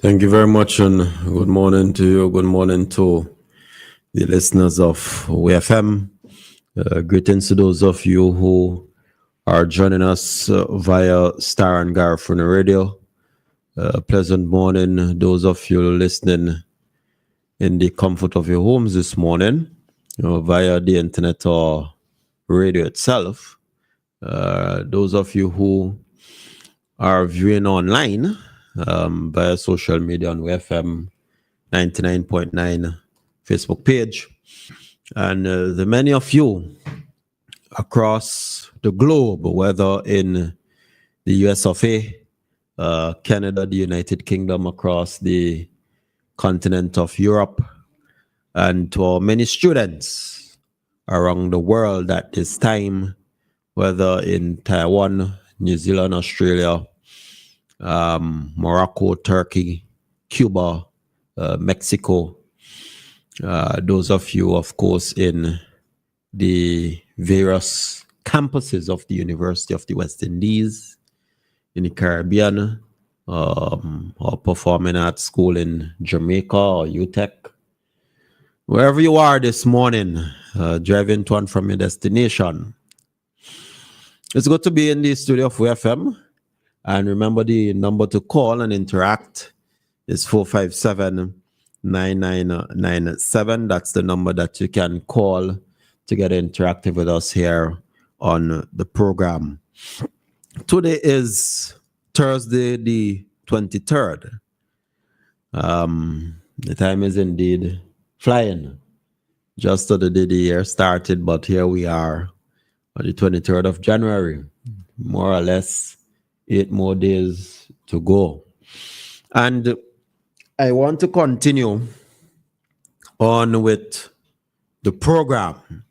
Thank you very much, and good morning to you. Good morning to the listeners of WEFM. Greetings to those of you who are joining us via Star and Garifuna Radio. Pleasant morning, those of you listening in the comfort of your homes this morning, via the internet or radio itself. Those of you who are viewing online via social media on WEFM 99.9 Facebook page, and the many of you across the globe, whether in the US of A, Canada, the United Kingdom, across the continent of Europe, and to our many students around the world at this time, whether in Taiwan, New Zealand, Australia, Morocco, Turkey, Cuba, Mexico, those of you, of course, in the various campuses of the University of the West Indies, in the Caribbean, or performing at school in Jamaica or UTEC. Wherever you are this morning, driving to and from your destination, it's good to be in the studio of WFM. And remember, the number to call and interact is 457-9997. That's the number that you can call to get interactive with us here on the program. Today is Thursday, the 23rd. The time is indeed flying. Just the day the year started, but here we are on the 23rd of January. More or less 8 more days to go. And I want to continue on with the program.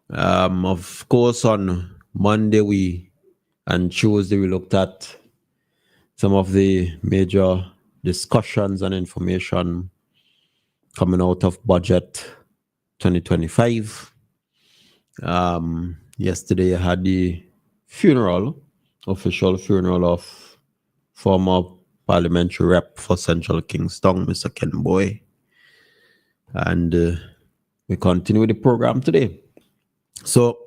Of course, on Monday and Tuesday, we looked at some of the major discussions and information coming out of Budget 2025. Yesterday, I had the official funeral of former parliamentary rep for Central Kingston, Mr. Ken Boy. And we continue the program today. So,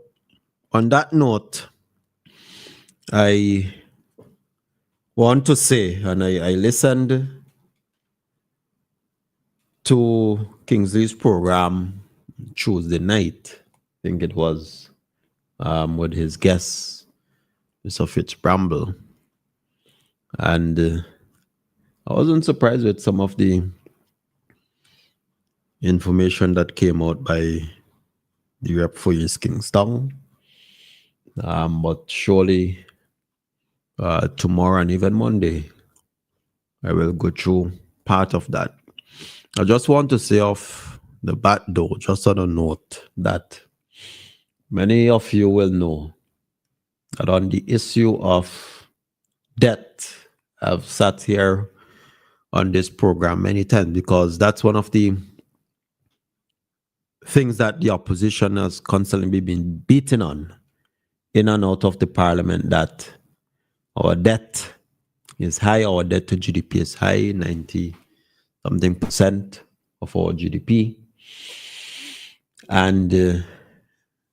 on that note, I want to say, and I listened to Kingsley's program Tuesday night. I think it was with his guest, Mr. Fitzbramble. And I wasn't surprised with some of the information that came out by the rep for East Kingston. But surely tomorrow and even Monday, I will go through part of that. I just want to say off the bat though, just on a note, that many of you will know that on the issue of debt, I've sat here on this program many times because that's one of the things that the opposition has constantly been beaten on in and out of the parliament, that our debt is high, our debt to GDP is high, 90-something% of our GDP. And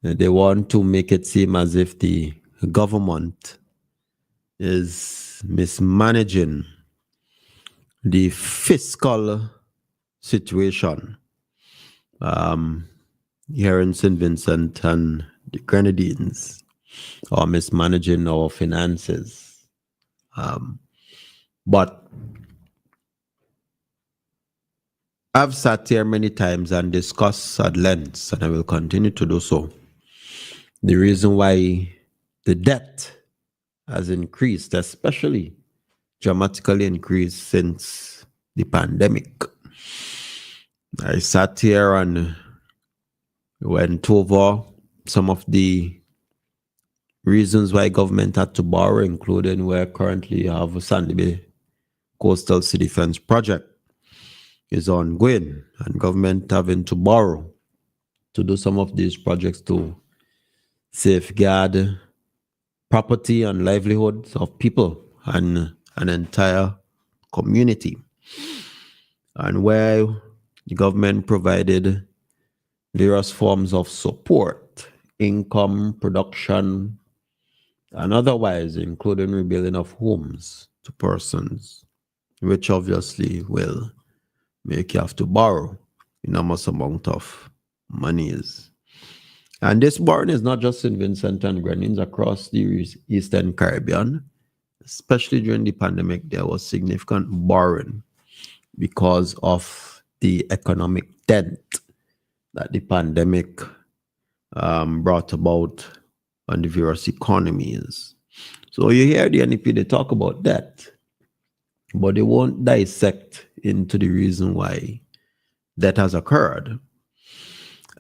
they want to make it seem as if the government is mismanaging the fiscal situation here in St. Vincent and the Grenadines, or mismanaging our finances. But I've sat here many times and discussed at length, and I will continue to do so, the reason why the debt has increased, especially dramatically increased since the pandemic. I sat here and went over some of the reasons why government had to borrow, including where currently you have a Sandy Bay Coastal Sea Defense Project is ongoing, and government having to borrow to do some of these projects to safeguard property and livelihoods of people and an entire community. and where the government provided various forms of support, income, production, and otherwise, including rebuilding of homes to persons, which obviously will make you have to borrow enormous amount of monies. And this borrowing is not just in Vincent and Grenadines, across the Eastern Caribbean, especially during the pandemic, there was significant borrowing because of the economic dent that the pandemic brought about on the various economies. So you hear the NEP, they talk about that, but they won't dissect into the reason why that has occurred.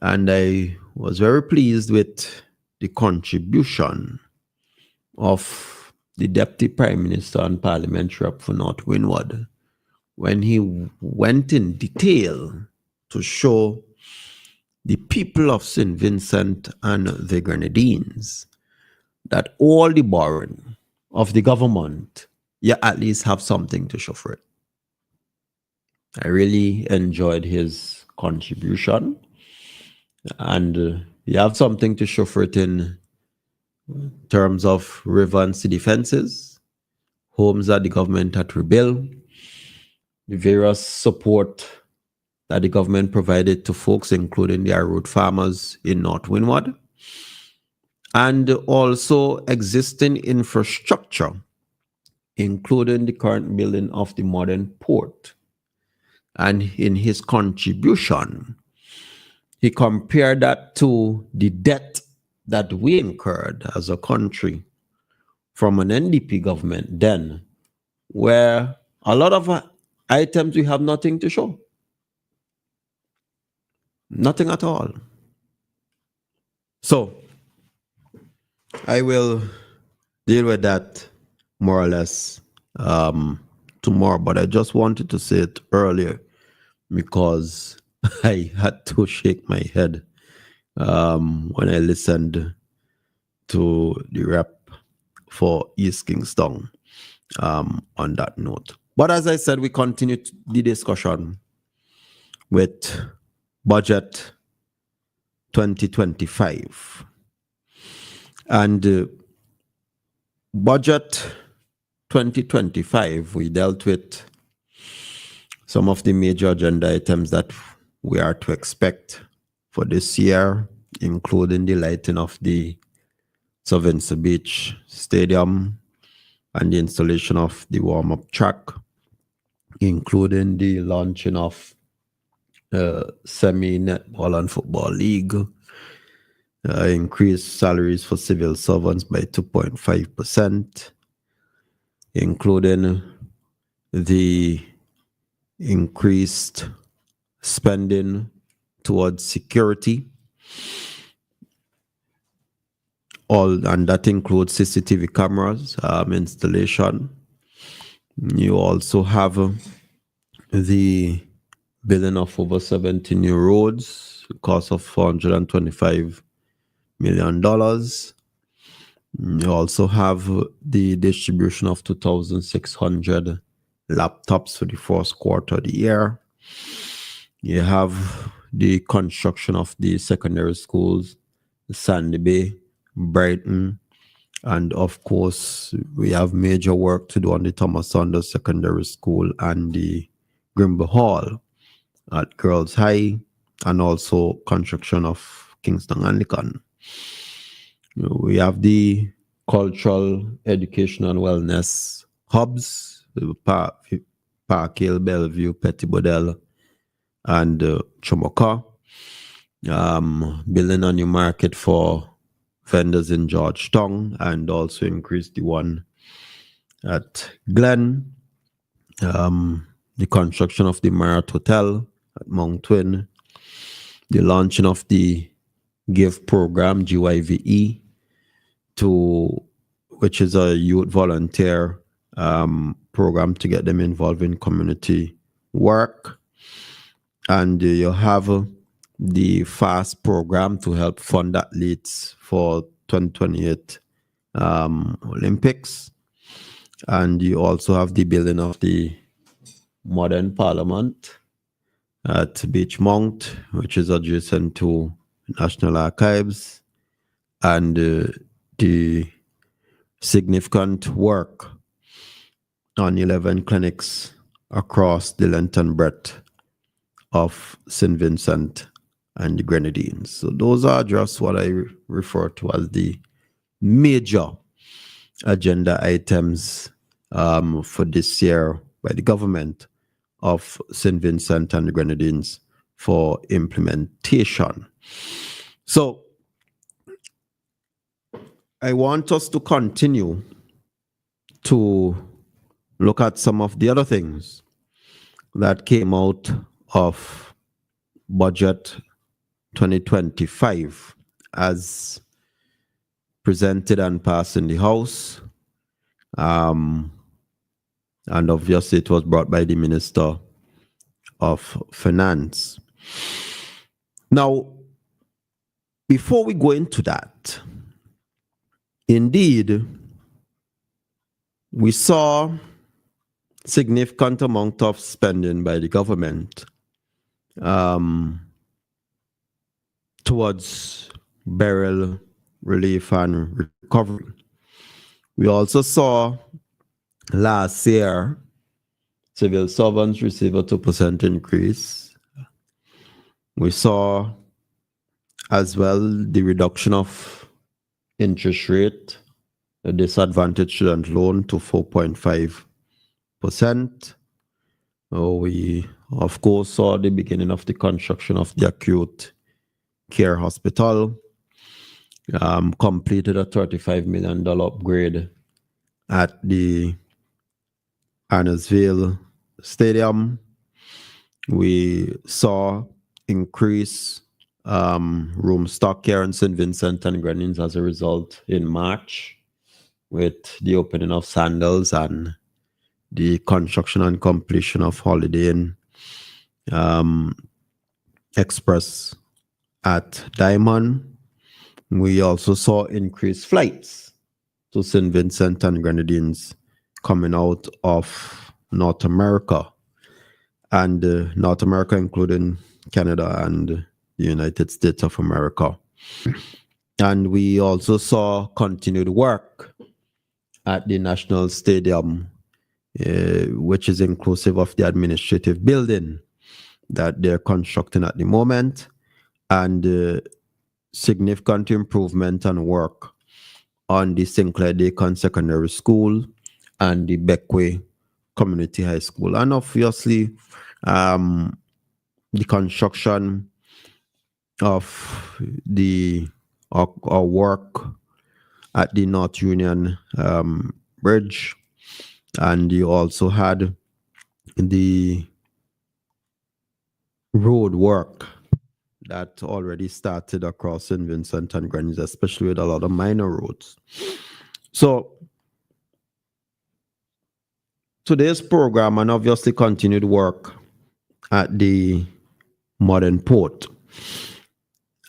And I was very pleased with the contribution of the Deputy Prime Minister and Parliamentary Rep for North Windward when he went in detail to show the people of St. Vincent and the Grenadines that all the borrowing of the government, you at least have something to show for it. I really enjoyed his contribution, and you have something to show for it in terms of river and sea defenses, homes that the government had to rebuild, the various support that the government provided to folks, including the road farmers in North Windward, and also existing infrastructure, including the current building of the modern port. And in his contribution, he compared that to the debt that we incurred as a country from an NDP government then, where a lot of items we have nothing to show. Nothing at all. So I will deal with that more or less tomorrow, but I just wanted to say it earlier because I had to shake my head when I listened to the rep for East Kingston on that note. But as I said, we continue the discussion with Budget 2025. And Budget 2025, we dealt with some of the major agenda items that we are to expect for this year, including the lighting of the Sovereignty Beach Stadium and the installation of the warm-up track, including the launching of semi-netball and football league, increased salaries for civil servants by 2.5%, including the increased spending towards security, and that includes CCTV cameras installation. You also have the building of over 70 new roads, cost of $425 million. You also have the distribution of 2,600 laptops for the first quarter of the year. You have the construction of the secondary schools, Sandy Bay, Brighton, and of course, we have major work to do on the Thomas Saunders Secondary School and the Grimble Hall at Girls High, and also construction of Kingston Anglican. We have the cultural, education, and wellness hubs, Park Hill, Bellevue, Petit Bodel, and Chomoka. Building a new market for vendors in Georgetown, and also increase the one at Glen. The construction of the Marriott Hotel at Mount Twin. The launching of the GIVE program, GYVE, which is a youth volunteer program to get them involved in community work. And you have the FAST program to help fund athletes for 2028 Olympics. And you also have the building of the modern parliament at Beach Mount, which is adjacent to National Archives, and the significant work on 11 clinics across the length and breadth of St. Vincent and the Grenadines. So those are just what I refer to as the major agenda items for this year by the government of St. Vincent and the Grenadines for implementation. So I want us to continue to look at some of the other things that came out of budget 2025 as presented and passed in the House. And obviously it was brought by the Minister of Finance. Now, before we go into that, indeed, we saw significant amount of spending by the government towards burial relief and recovery. We also saw last year civil servants receive a 2% increase. We saw as well the reduction of interest rate, a disadvantaged student loan to 4.5%. We, of course, saw the beginning of the construction of the acute care hospital, completed a $35 million upgrade at the Arnersville Stadium. We saw increase room stock here in St. Vincent and Grenadines as a result in March with the opening of Sandals and the construction and completion of Holiday Inn Express at Diamond. We also saw increased flights to St. Vincent and Grenadines coming out of North America, and North America including Canada and the United States of America. And we also saw continued work at the National Stadium, which is inclusive of the administrative building that they're constructing at the moment, and significant improvement and work on the Sinclair Deacon Secondary School and the Beckway Community High School. And obviously, the construction of our work at the North Union Bridge. And you also had the road work that already started across St. Vincent and Grenadines, especially with a lot of minor roads. So today's program, and obviously continued work at the modern port,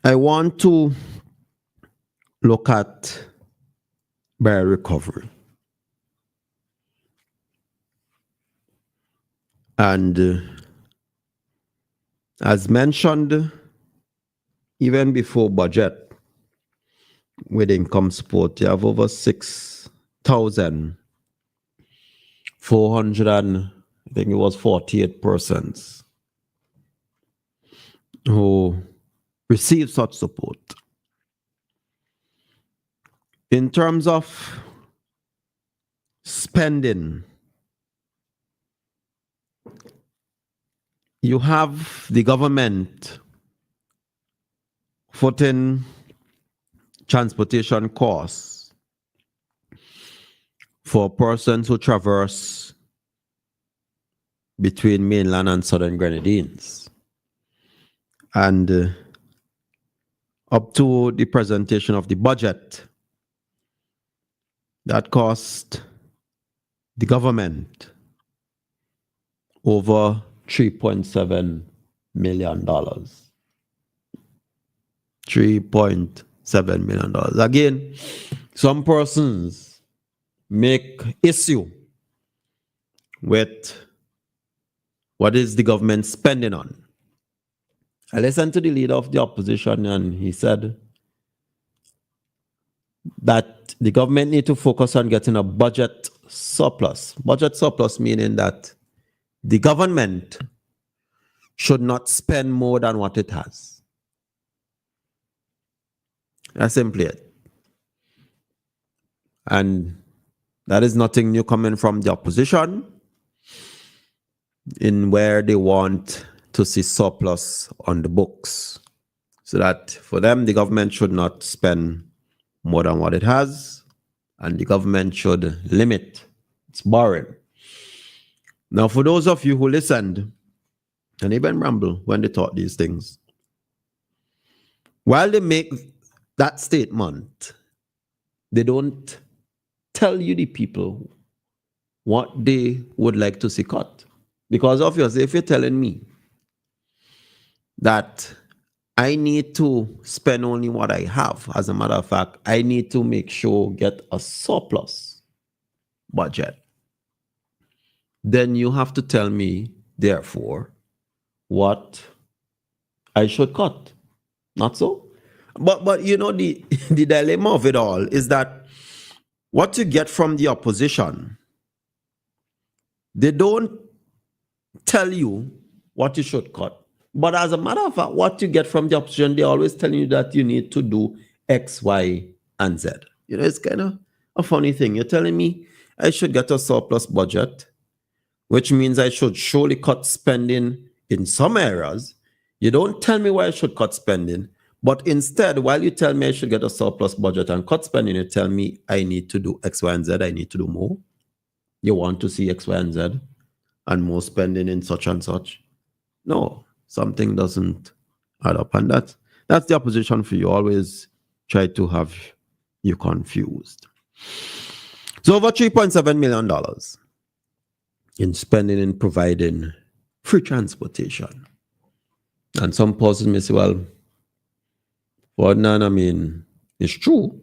I want to look at burial recovery. And as mentioned, even before budget, with income support, you have over 6,400 and I think it was 48 persons who receive such support. In terms of spending, you have the government footing transportation costs for persons who traverse between mainland and southern Grenadines. And up to the presentation of the budget, that cost the government over $3.7 million. $3.7 million. Again, some persons make issue with what is the government spending on. I listened to the leader of the opposition, and he said that the government need to focus on getting a budget surplus. Budget surplus meaning that the government should not spend more than what it has. That's simply it. And that is nothing new coming from the opposition, in where they want to see surplus on the books. So that for them, the government should not spend more than what it has, and the government should limit its borrowing. Now, for those of you who listened and even ramble when they taught these things, while they make that statement, they don't tell you, the people, what they would like to see cut. Because obviously, if you're telling me that I need to spend only what I have, as a matter of fact, I need to make sure get a surplus budget, then you have to tell me, therefore, what I should cut. Not so? But you know, the dilemma of it all is that what you get from the opposition, they don't tell you what you should cut. But as a matter of fact, what you get from the opposition, they're always telling you that you need to do X, Y, and Z. You know, it's kind of a funny thing. You're telling me I should get a surplus budget, which means I should surely cut spending in some areas. You don't tell me why I should cut spending, but instead, while you tell me I should get a surplus budget and cut spending, you tell me I need to do X, Y, and Z. I need to do more. You want to see X, Y, and Z and more spending in such and such. No, something doesn't add up. And that's the opposition for you. Always try to have you confused. So over $3.7 million in spending in providing free transportation. And some persons may say, well, Ferdinand, I mean, it's true.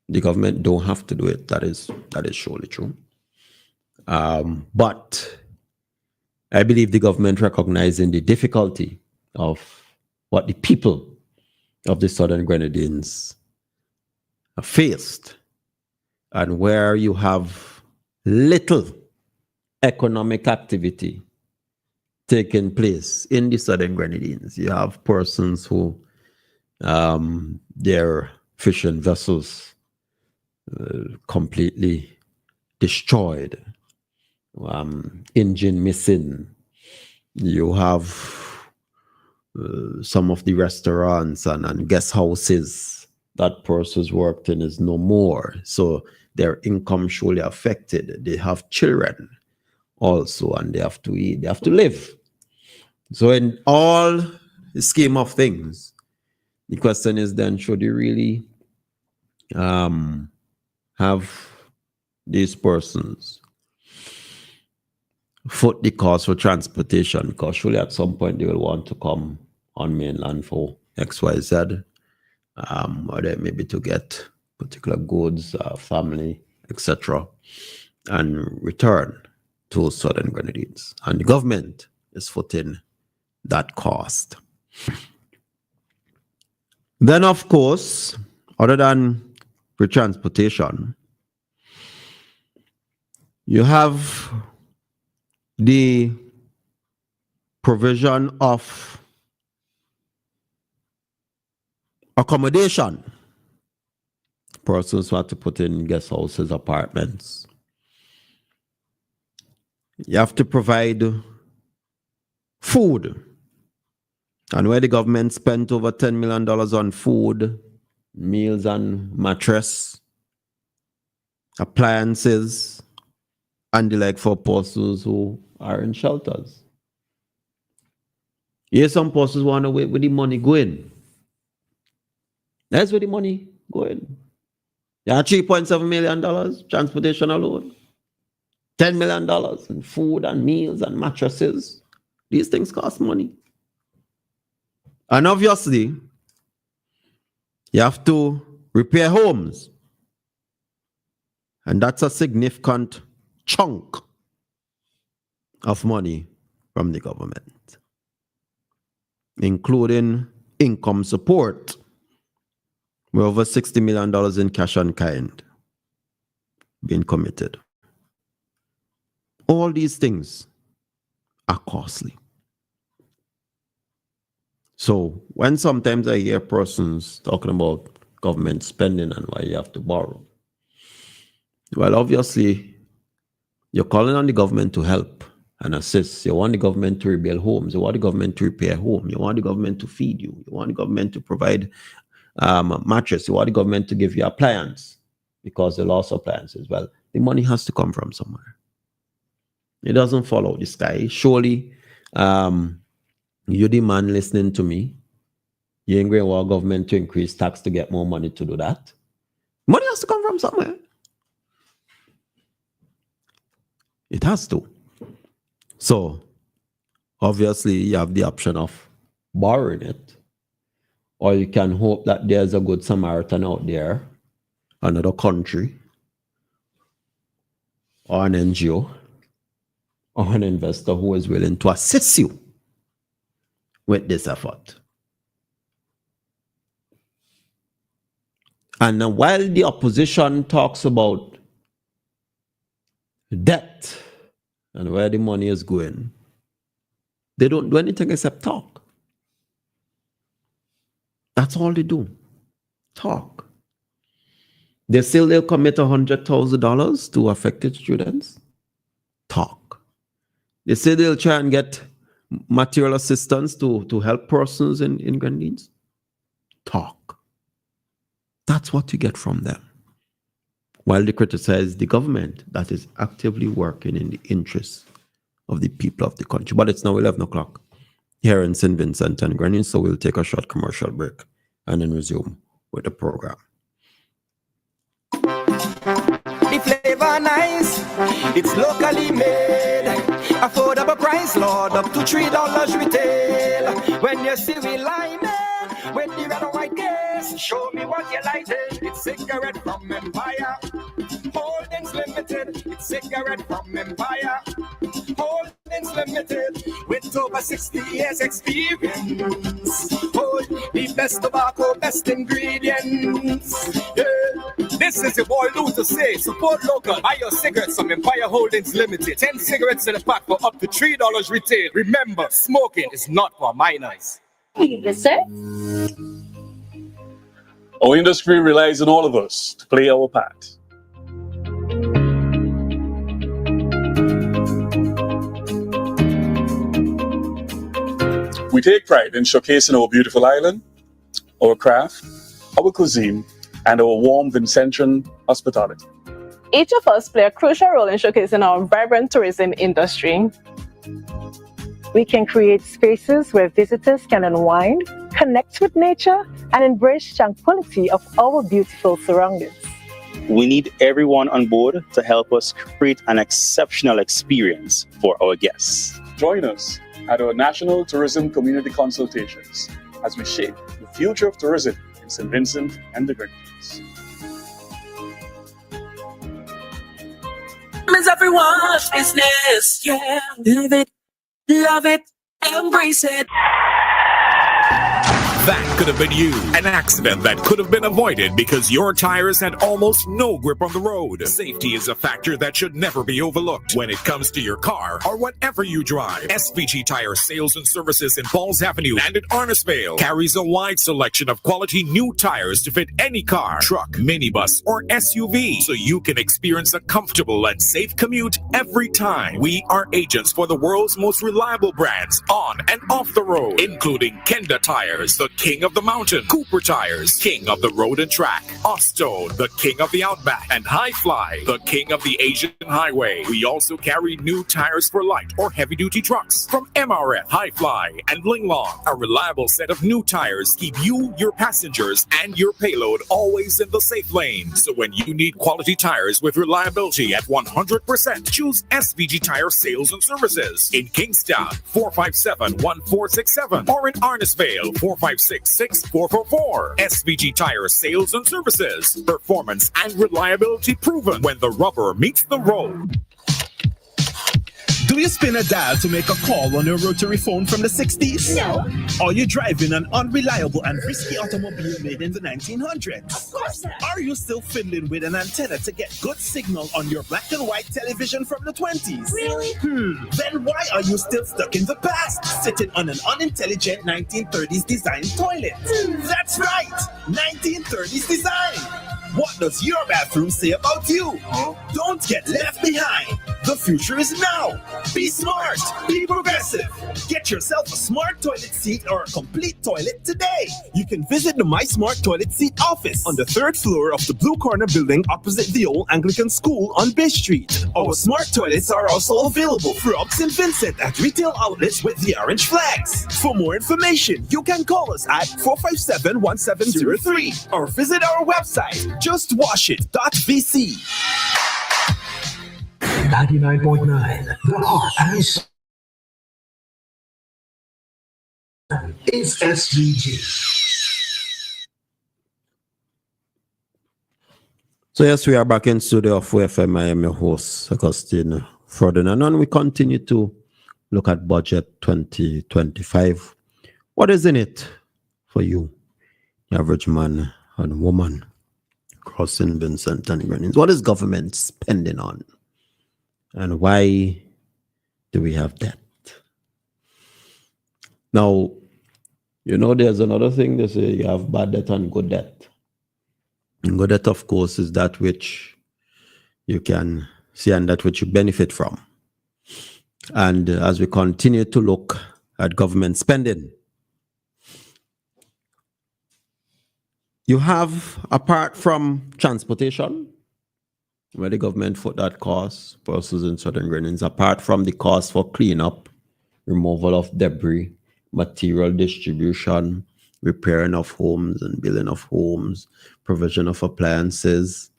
The government don't have to do it. That is surely true. But I believe the government recognizing the difficulty of what the people of the Southern Grenadines have faced, and where you have little economic activity taking place in the Southern Grenadines. You have persons who their fishing vessels completely destroyed, engine missing. You have some of the restaurants and guest houses that persons worked in is no more. So their income surely affected. They have children also, and they have to eat, they have to live. So in all the scheme of things, the question is then, should you really have these persons foot the cost for transportation? Because surely at some point they will want to come on mainland for XYZ, or they maybe to get particular goods, family, etc., and return to Southern Grenadines. And the government is footing that cost. Then, of course, other than free transportation, you have the provision of accommodation. Persons who have to put in guest houses, apartments. You have to provide food. And where the government spent over $10 million on food, meals and mattress, appliances, and the like for persons who are in shelters. Yes, some persons want to wait with the money going. That's where the money going. Yeah, $3.7 million transportation alone. $10 million in food and meals and mattresses. These things cost money. And obviously, you have to repair homes. And that's a significant chunk of money from the government. including income support. We're over $60 million in cash and kind being committed. All these things are costly. So when sometimes I hear persons talking about government spending and why you have to borrow, well, obviously, you're calling on the government to help and assist. You want the government to rebuild homes. You want the government to repair homes. You want the government to feed you. You want the government to provide a mattress. You want the government to give you appliance because they lost appliances. Well, the money has to come from somewhere. It doesn't fall out the sky. Surely, you the man listening to me, you ain't going to want government to increase tax to get more money to do that. Money has to come from somewhere. It has to. So, obviously, you have the option of borrowing it, or you can hope that there's a good Samaritan out there, another country, or an NGO, or an investor who is willing to assist you with this effort. And while the opposition talks about debt and where the money is going, they don't do anything except talk. That's all they do. Talk. They'll commit $100,000 to affected students. Talk. They say they'll try and get material assistance to help persons in grand needs. Talk. That's what you get from them. While they criticize the government that is actively working in the interests of the people of the country. But it's now 11 o'clock here in St. Vincent and Grenadines, so we'll take a short commercial break and then resume with the program. The flavor nice, it's locally made. Affordable price, Lord, up to $3 retail. When you see me line with the red and white case, show me what you like. It's cigarette from Empire. Holdings Limited. It's cigarette from Empire. Holdings Limited. With over 60 years experience. Hold the best tobacco, best ingredients. Yeah. This is your boy Lou to say, support local, buy your cigarettes from Empire Holdings Limited. 10 cigarettes in a pack for up to $3 retail. Remember, smoking is not for minors. Yes, sir. Our industry relies on all of us to play our part. We take pride in showcasing our beautiful island, our craft, our cuisine, and our warm Vincentian hospitality. Each of us play a crucial role in showcasing our vibrant tourism industry. We can create spaces where visitors can unwind, connect with nature, and embrace tranquility of our beautiful surroundings. We need everyone on board to help us create an exceptional experience for our guests. Join us at our National Tourism Community Consultations as we shape the future of tourism in St. Vincent and the Grenadines. It's everyone's business, yeah. Live it, love it, embrace it. That could have been you. An accident that could have been avoided because your tires had almost no grip on the road. Safety is a factor that should never be overlooked when it comes to your car or whatever you drive. SVG Tire Sales and Services in Falls Avenue and in Arnisvale carries a wide selection of quality new tires to fit any car, truck, minibus, or SUV, so you can experience a comfortable and safe commute every time. We are agents for the world's most reliable brands on and off the road, including Kenda Tires, the king of the mountain, Cooper Tires, king of the road and track, Osto, the king of the outback, and High Fly, the king of the Asian highway. We also carry new tires for light or heavy-duty trucks from MRF, High Fly, and Linglong. A reliable set of new tires keep you, your passengers, and your payload always in the safe lane. So when you need quality tires with reliability at 100%, choose SVG Tire Sales and Services in Kingstown, 457-1467, or in Arnisvale, 456-6444. SVG Tire Sales and Services. Performance and reliability proven when the rubber meets the road. Do Do you spin a dial to make a call on your rotary phone from the 60s? No. Are you driving an unreliable and risky automobile made in the 1900s? Of course not. Are you still fiddling with an antenna to get good signal on your black and white television from the 20s? Really? Then why are you still stuck in the past, sitting on an unintelligent 1930s design toilet? That's right, 1930s design. What does your bathroom say about you? Don't get left behind. The future is now. Be smart. Be progressive. Get yourself a smart toilet seat or a complete toilet today. You can visit the My Smart Toilet Seat office on the 3rd floor of the Blue Corner building opposite the old Anglican School on Bay Street. Our smart toilets are also available throughout St. Vincent at retail outlets with the orange flags. For more information, you can call us at 457-1703 or visit our website, justwashit.vc. 99.9, the heart and soul is SGG. So yes, we are back in studio of WEFM. I am your host, Augustine Ferdinand, and we continue to look at budget 2025. What is in it for you, the average man and woman across St. Vincent and Grenadines? What is government spending on? And why do we have debt? Now, you know, there's another thing. They say you have bad debt and good debt. And good debt, of course, is that which you can see and that which you benefit from. And as we continue to look at government spending, you have, apart from transportation, where the government put that cost for us in Southern Grenadines, apart from the cost for cleanup, removal of debris, material distribution, repairing of homes and building of homes, provision of appliances,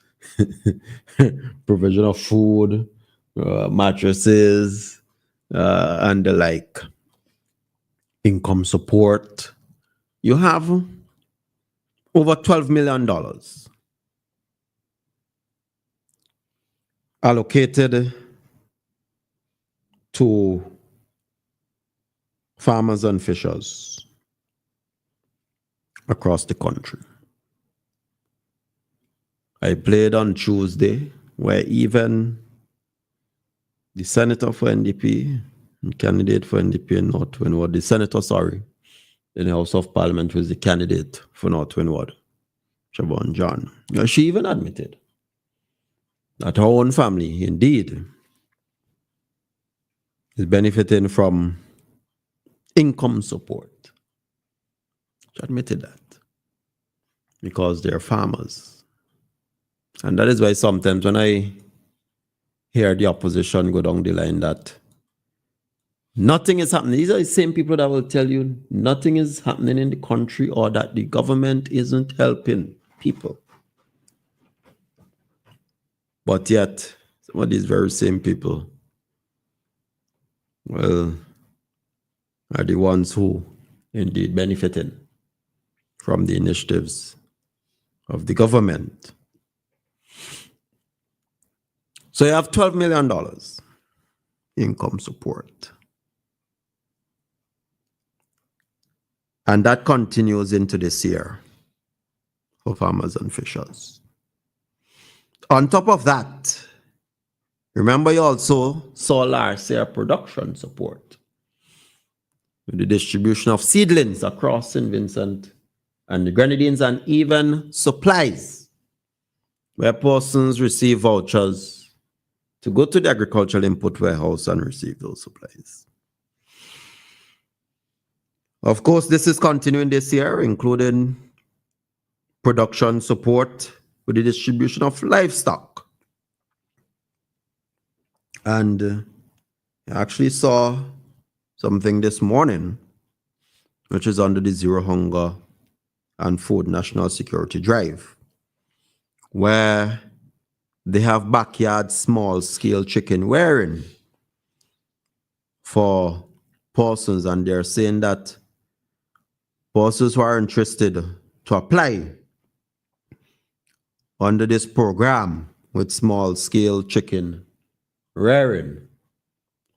provision of food, mattresses, and the like, income support, you have over $12 million allocated to farmers and fishers across the country. I played on Tuesday where even the senator for NDP, candidate for NDP in North Windward, the senator, in the House of Parliament was the candidate for North Windward, Siobhan John. She even admitted that her own family, indeed, is benefiting from income support. She admitted that because they're farmers. And that is why sometimes when I hear the opposition go down the line that nothing is happening, these are the same people that will tell you nothing is happening in the country or that the government isn't helping people. But yet, some of these very same people, well, are the ones who indeed benefiting from the initiatives of the government. So you have $12 million income support. And that continues into this year for farmers and fishers. On top of that, remember you also saw last year production support with the distribution of seedlings across St. Vincent and the Grenadines, and even supplies, where persons receive vouchers to go to the agricultural input warehouse and receive those supplies. Of course, this is continuing this year, including production support with the distribution of livestock. And I actually saw something this morning, which is under the Zero Hunger and Food National Security Drive, where they have backyard small-scale chicken rearing for persons, and they're saying that persons who are interested to apply under this program with small-scale chicken rearing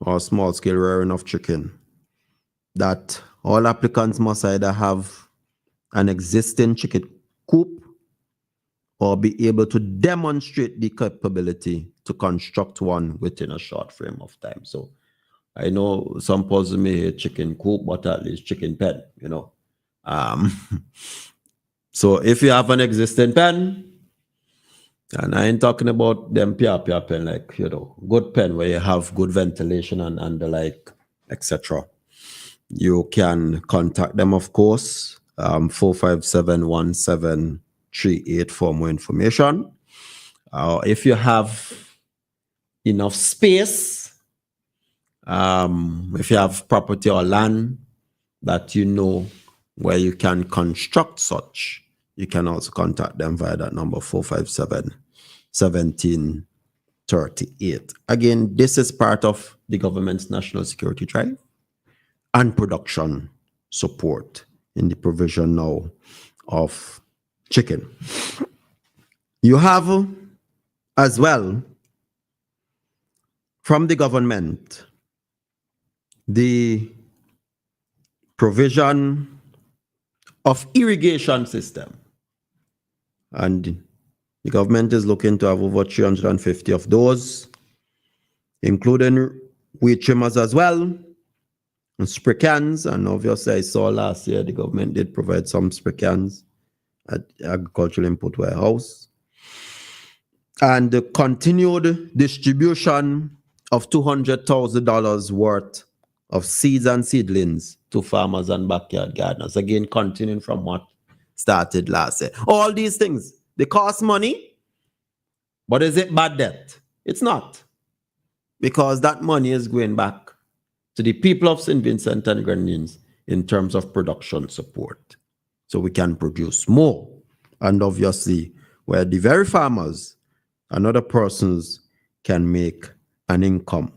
or small scale rearing of chicken, that all applicants must either have an existing chicken coop or be able to demonstrate the capability to construct one within a short frame of time. So I know some person may hate chicken coop, but at least chicken pen, you know. So if you have an existing pen, and I ain't talking about them pia pen, like, you know, good pen where you have good ventilation and the like, etc. You can contact them, of course, 457-1738 for more information. If you have enough space, if you have property or land that you know where you can construct such, you can also contact them via that number, 457-1738. Again, this is part of the government's national security drive and production support in the provision now of chicken. You have as well from the government the provision of irrigation system, and the government is looking to have over 350 of those, including weed trimmers as well, and spray cans. And obviously I saw last year the government did provide some spray cans at agricultural input warehouse, and the continued distribution of $200,000 worth of seeds and seedlings to farmers and backyard gardeners. Again, continuing from what started last year. All these things, they cost money, but is it bad debt? It's not, because that money is going back to the people of St. Vincent and Grenadines in terms of production support, so we can produce more. And obviously, where the very farmers and other persons can make an income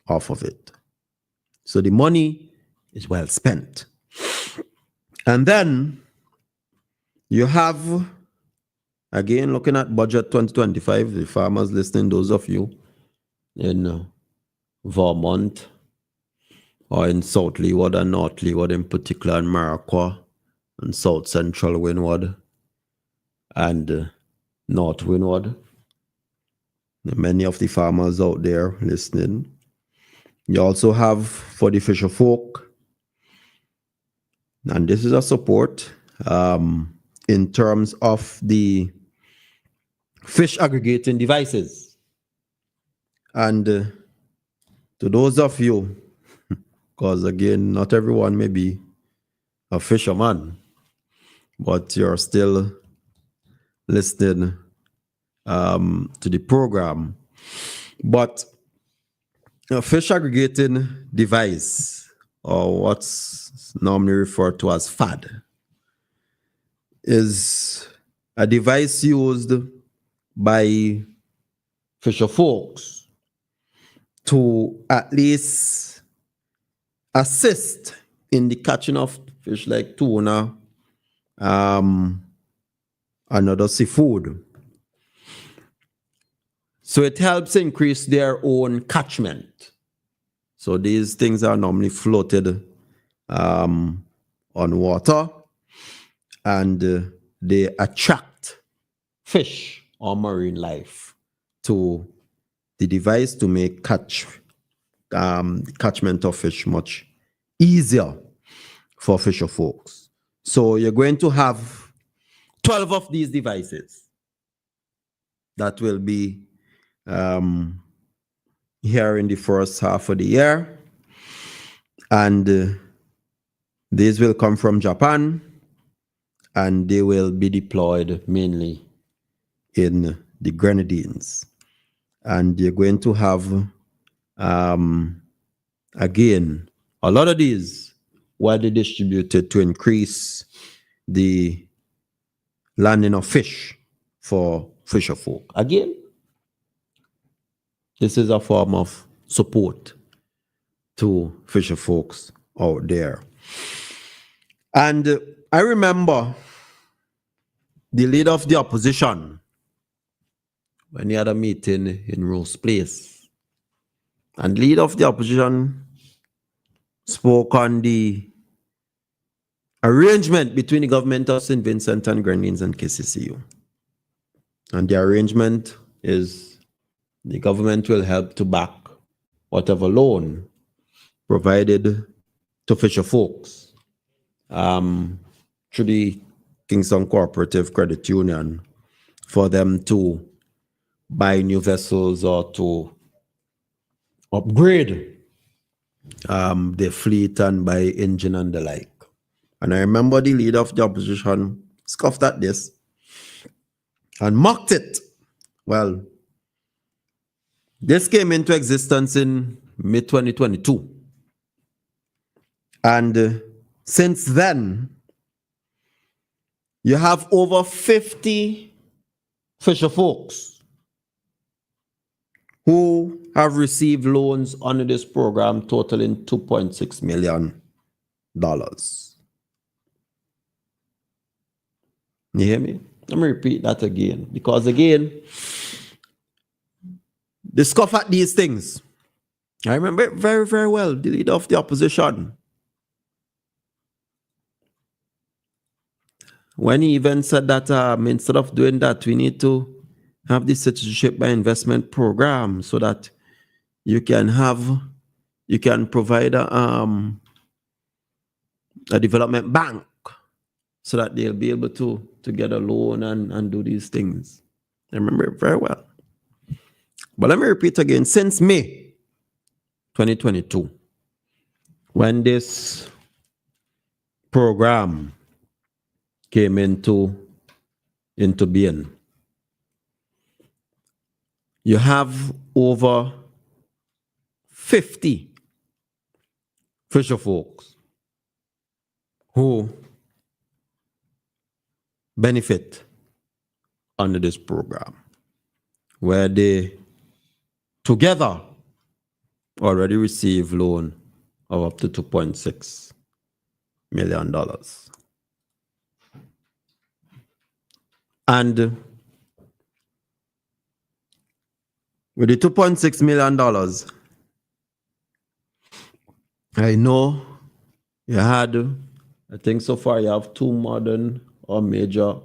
off of it. So the money is well spent. And then you have, again, looking at budget 2025, the farmers listening, those of you in Vermont or in South Leeward and North Leeward in particular, and Maraqua and South Central Windward and North Windward. Many of the farmers out there listening. You also have for the fisher folk, and this is a support in terms of the fish aggregating devices. And to those of you, because again, not everyone may be a fisherman, but you're still listening to the program. But a fish aggregating device, or what's normally referred to as FAD, is a device used by fisher folks to at least assist in the catching of fish like tuna, and other seafood. So it helps increase their own catchment. So these things are normally floated on water, and they attract fish or marine life to the device to make catchment of fish much easier for fisher folks. So you're going to have 12 of these devices that will be here in the first half of the year, and these will come from Japan, and they will be deployed mainly in the Grenadines. And you're going to have again a lot of these widely distributed to increase the landing of fish for fisher folk. Again, this is a form of support to fisher folks out there. And I remember the leader of the opposition when he had a meeting in Rose Place, And leader of the opposition spoke on the arrangement between the government of St. Vincent and Grenadines and KCCU. And the arrangement is the government will help to back whatever loan provided to fisher folks through the Kingston Cooperative Credit Union for them to buy new vessels or to upgrade their fleet and buy engine and the like. And I remember the leader of the opposition scoffed at this and mocked it. Well, this came into existence in mid-2022. And since then, you have over 50 fisher folks who have received loans under this program totaling $2.6 million. You hear me? Let me repeat that again. Because again, they scoff at these things. I remember it very, very well. The leader of the opposition, when he even said that instead of doing that, we need to have this citizenship by investment program so that you can provide a development bank so that they'll be able to get a loan and do these things. I remember it very well. But let me repeat again, since May 2022, when this program came into being, you have over 50 fisher folks who benefit under this program, where they together already receive loan of up to $2.6 million. And with the $2.6 million, I know you had, I think so far you have two modern or major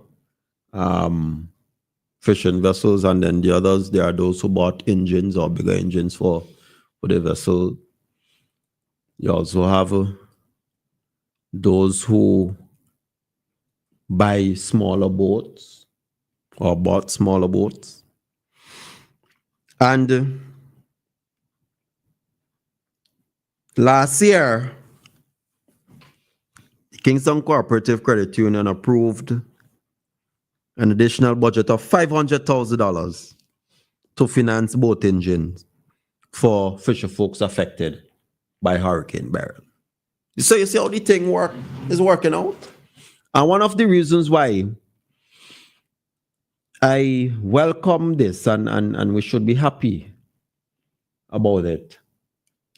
fishing vessels, and then the others, there are those who bought engines or bigger engines for the vessel. You also have those who buy smaller boats or bought smaller boats. And last year, the Kingston Cooperative Credit Union approved an additional budget of $500,000 to finance boat engines for fisher folks affected by Hurricane Beryl. So you see how the thing is working out? And one of the reasons why I welcome this and we should be happy about it,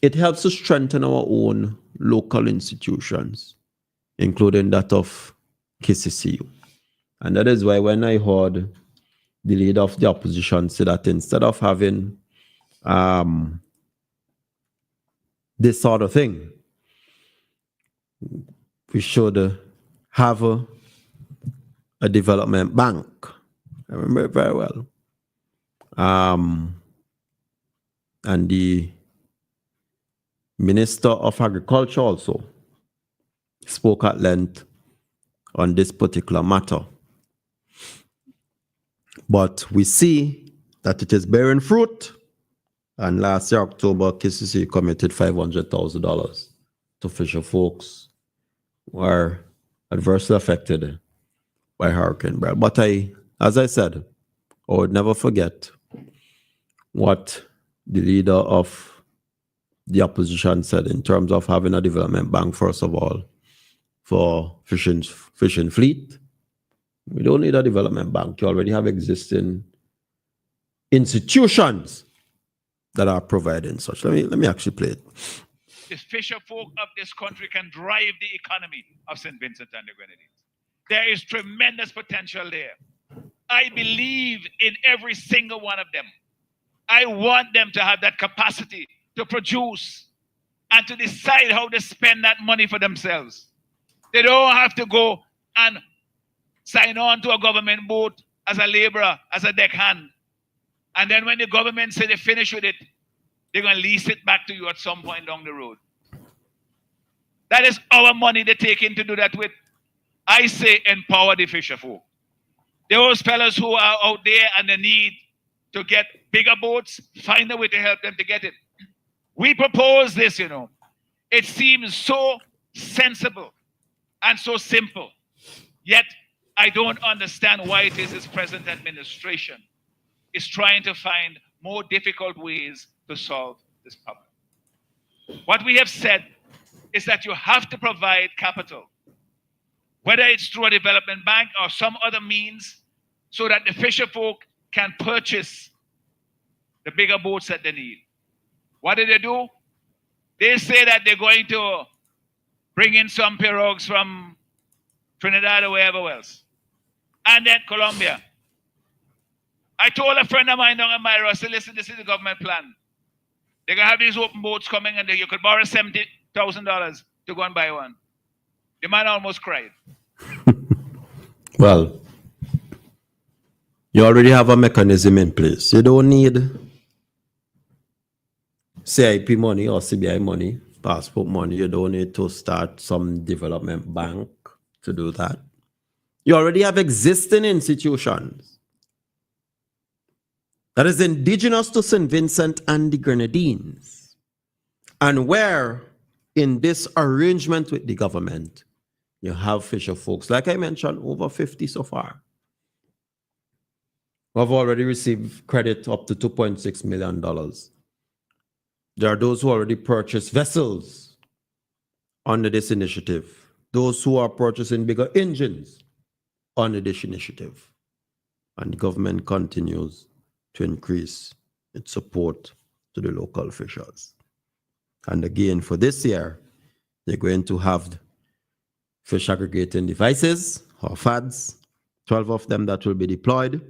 it helps to strengthen our own local institutions, including that of KCCU. And that is why when I heard the leader of the opposition say that instead of having this sort of thing, we should have a development bank. I remember it very well. And the Minister of Agriculture also spoke at length on this particular matter. But we see that it is bearing fruit. And last year, October, KCC committed $500,000 to fisher folks who are adversely affected by Hurricane Beryl. But as I said, I would never forget what the leader of the opposition said in terms of having a development bank, first of all, for fishing fleet. We don't need a development bank. You already have existing institutions that are providing such. Let me actually play it. The fisher folk of this country can drive the economy of St. Vincent and the Grenadines. There is tremendous potential there. I believe in every single one of them. I want them to have that capacity to produce and to decide how to spend that money for themselves. They don't have to go and sign on to a government boat as a laborer, as a deckhand. And then when the government say they finish with it, they're going to lease it back to you at some point down the road. That is our money they take in to do that with. I say empower the fisher folk. Those fellas who are out there and they need to get bigger boats, find a way to help them to get it. We propose this, you know. It seems so sensible and so simple. Yet, I don't understand why it is this present administration is trying to find more difficult ways to solve this problem. What we have said is that you have to provide capital, whether it's through a development bank or some other means, so that the fisher folk can purchase the bigger boats that they need. What do? They say that they're going to bring in some pirogues from Trinidad or wherever else. And then Colombia. I told a friend of mine down in Myra, I said, listen, this is the government plan. They're going to have these open boats coming and you could borrow $70,000 to go and buy one. The man almost cried. Well, you already have a mechanism in place. You don't need CIP money or CBI money, passport money. You don't need to start some development bank to do that. You already have existing institutions that is indigenous to St. Vincent and the Grenadines. And where in this arrangement with the government, you have fisher folks, like I mentioned, over 50 so far, who have already received credit up to $2.6 million. There are those who already purchased vessels under this initiative, those who are purchasing bigger engines under this initiative. And the government continues to increase its support to the local fishers. And again, for this year, they're going to have fish aggregating devices, or FADs, 12 of them that will be deployed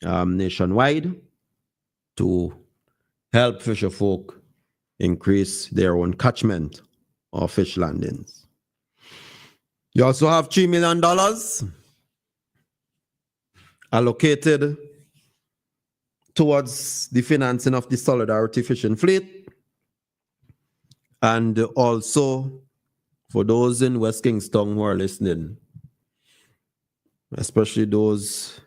nationwide to help fisher folk increase their own catchment of fish landings. You also have $3 million allocated towards the financing of the Solidarity Fishing Fleet, and also for those in West Kingston who are listening, especially those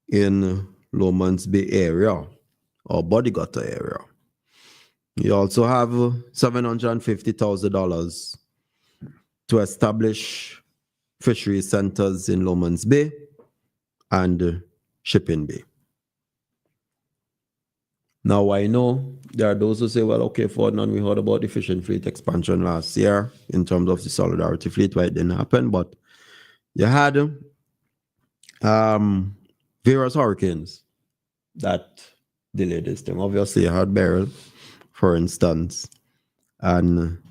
in Lomans Bay area or Body Gutter area. You also have $750,000 to establish fishery centers in Lomans Bay and Shipping Bay. Now, I know there are those who say, well, okay, Ferdinand, we heard about the fishing fleet expansion last year in terms of the Solidarity Fleet, why it didn't happen, but you had various hurricanes that delayed this thing. Obviously, you had Beryl, for instance, and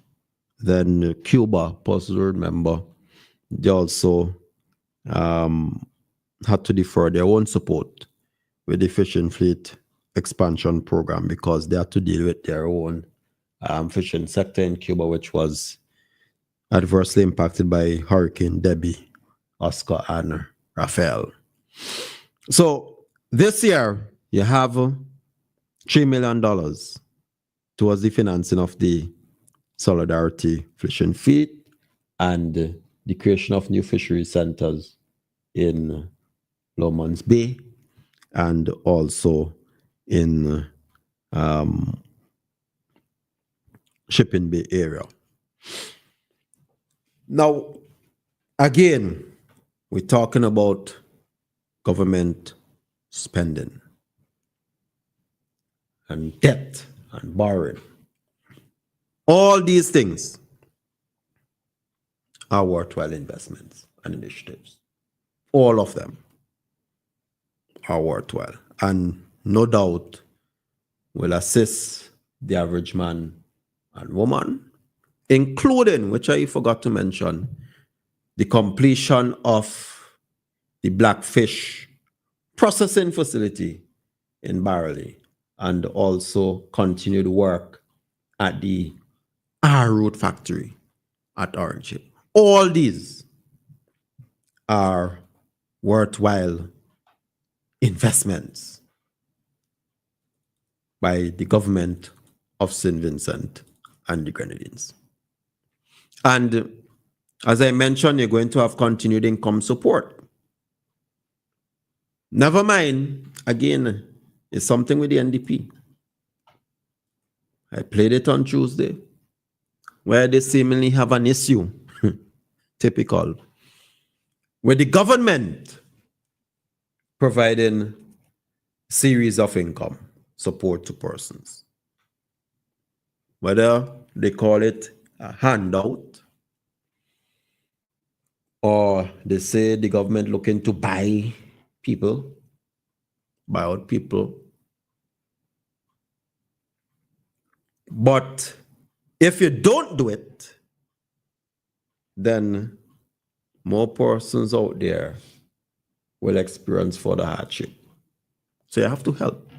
then Cuba, possibly remember, they also had to defer their own support with the fishing fleet expansion program because they had to deal with their own fishing sector in Cuba, which was adversely impacted by Hurricane Debbie, Oscar, and Rafael. So this year, you have $3 million towards the financing of the Solidarity Fishing Fleet and the creation of new fishery centers in Lomans Bay and also in Shipping Bay area. Now, again, we're talking about government spending and debt and borrowing. All these things are worthwhile investments and initiatives. All of them are worthwhile and no doubt will assist the average man and woman, including, which I forgot to mention, the completion of the blackfish processing facility in Barley and also continued work at the R-Root factory at Orange Hill. All these are worthwhile investments by the government of St. Vincent and the Grenadines. And as I mentioned, you're going to have continued income support. Never mind, again, it's something with the NDP. I played it on Tuesday, where they seemingly have an issue, typical, with the government providing series of income support to persons. Whether they call it a handout, or they say the government looking to buy out people. But if you don't do it, then more persons out there will experience further hardship. So you have to help.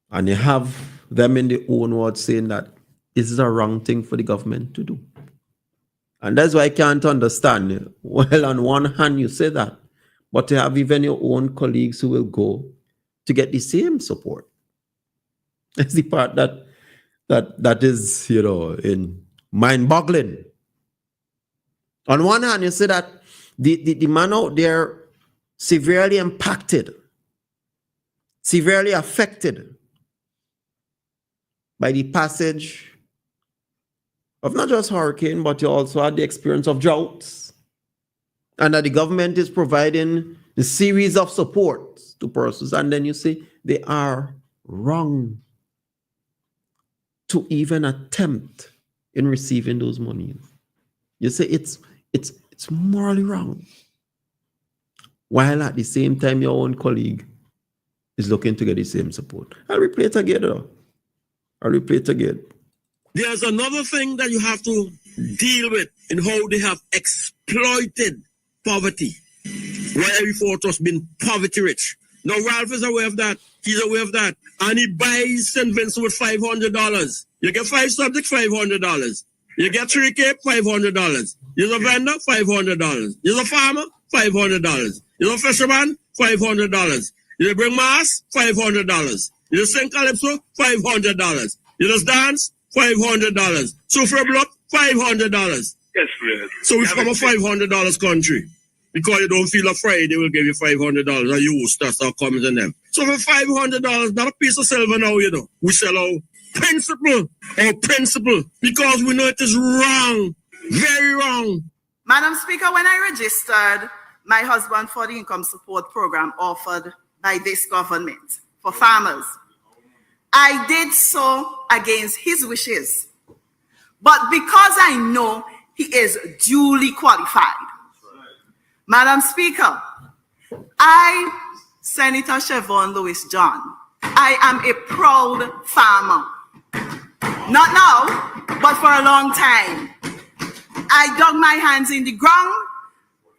And you have them in their own words saying that this is a wrong thing for the government to do. And that's why I can't understand. Well, on one hand, you say that, but you have even your own colleagues who will go to get the same support. That's the part that is, in mind-boggling. On one hand, you say that the man out there severely impacted, severely affected by the passage of not just hurricane, but you also had the experience of droughts. And that the government is providing a series of supports to persons. And then you say they are wrong to even attempt in receiving those monies. You say it's morally wrong. While at the same time, your own colleague is looking to get the same support. I'll replay it again. There's another thing that you have to deal with in how they have exploited poverty, where every fort has been poverty rich. Now Ralph is aware of that. He's aware of that. And he buys St. Vincent with $500. You get 5 subjects, $500. You get 3 cape, $500. You're a vendor, $500. You're a farmer, $500. You're a fisherman, $500. You bring mass, $500. You sing calypso, $500. You just dance, $500. So for a block, $500. Yes, please. So we become a $500 country. Because you don't feel afraid, they will give you $500 and you stuff that comes in them. So for $500, not a piece of silver now, we sell our principle, because we know it is wrong, very wrong. Madam Speaker, when I registered my husband for the income support program offered by this government for farmers, I did so against his wishes. But because I know he is duly qualified, Madam Speaker, I, Senator Siobhan Lewis John, I am a proud farmer. Not now, but for a long time. I dug my hands in the ground.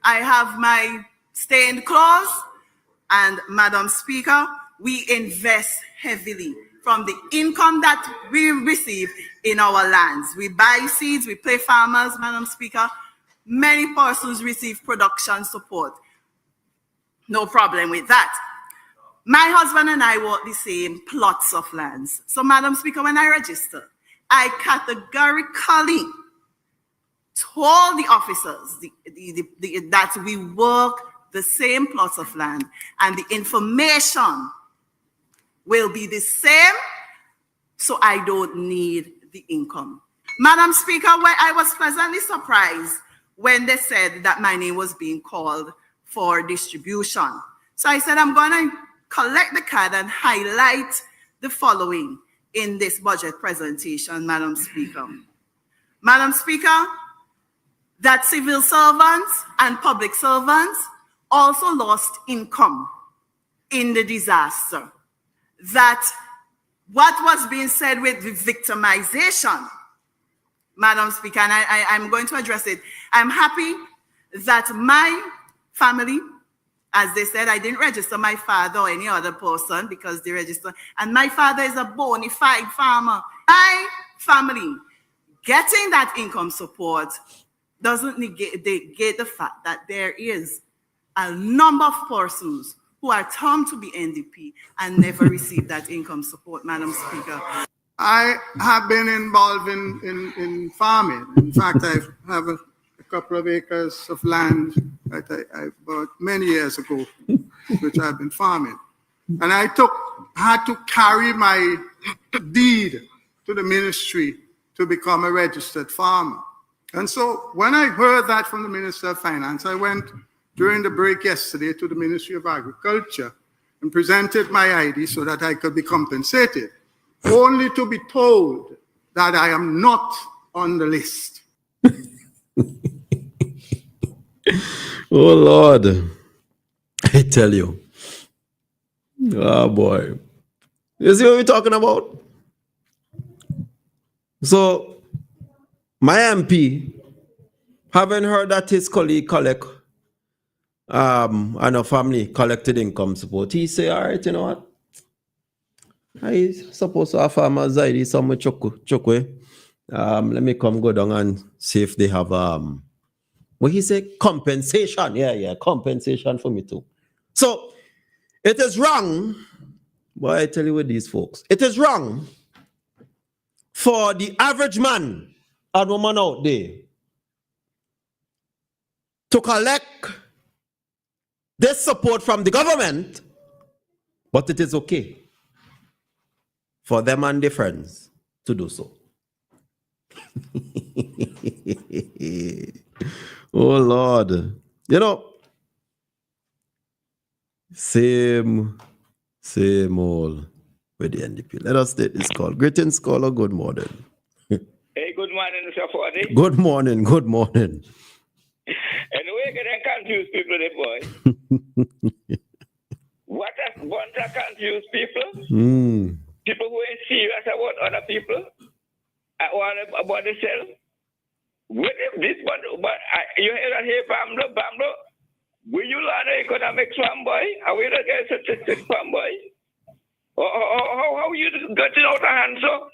I have my stained clothes. And Madam Speaker, we invest heavily from the income that we receive in our lands. We buy seeds, we pay farmers, Madam Speaker. Many persons receive production support. No problem with that. My husband and I work the same plots of lands. So, Madam Speaker, when I registered, I categorically told the officers that we work the same plots of land and the information will be the same, so I don't need the income. Madam Speaker, I was pleasantly surprised when they said that my name was being called for distribution. So I said, I'm going to collect the card and highlight the following in this budget presentation, Madam Speaker. Madam Speaker, that civil servants and public servants also lost income in the disaster. That what was being said with the victimization, Madam Speaker, and I'm going to address it. I'm happy that my family As they said, I didn't register my father or any other person because they registered. And my father is a bona fide farmer. My family getting that income support doesn't negate the fact that there is a number of persons who are termed to be NDP and never received that income support, Madam Speaker. I have been involved in farming. In fact, I have a couple of acres of land that I bought many years ago, which I've been farming. And I had to carry my deed to the ministry to become a registered farmer. And so when I heard that from the Minister of Finance, I went during the break yesterday to the Ministry of Agriculture and presented my ID so that I could be compensated, only to be told that I am not on the list. Oh, Lord. I tell you. Oh, boy. You see what we're talking about? So, my MP, having heard that his colleague and a family collected income support, he say, all right, you know what? I suppose our farmers ID somewhere chokwe. Let me go down and see if they have what he say, compensation. Yeah, compensation for me too. So it is wrong, but I tell you with these folks, it is wrong for the average man and woman out there to collect this support from the government, but it is okay for them and their friends to do so. Oh, Lord. You know, same old with the NDP. Let us take this call. Greetings, caller. Good morning. Hey, good morning, Mr. Fordy. Good morning. Anyway, getting confused people, boy. What a bunch of confused people. People who ain't serious about other people, about themselves. What if this one? But you hear that here, Bamlo? Will you learn economics from boy? Are we not getting statistics from boy? How you getting out of hand? So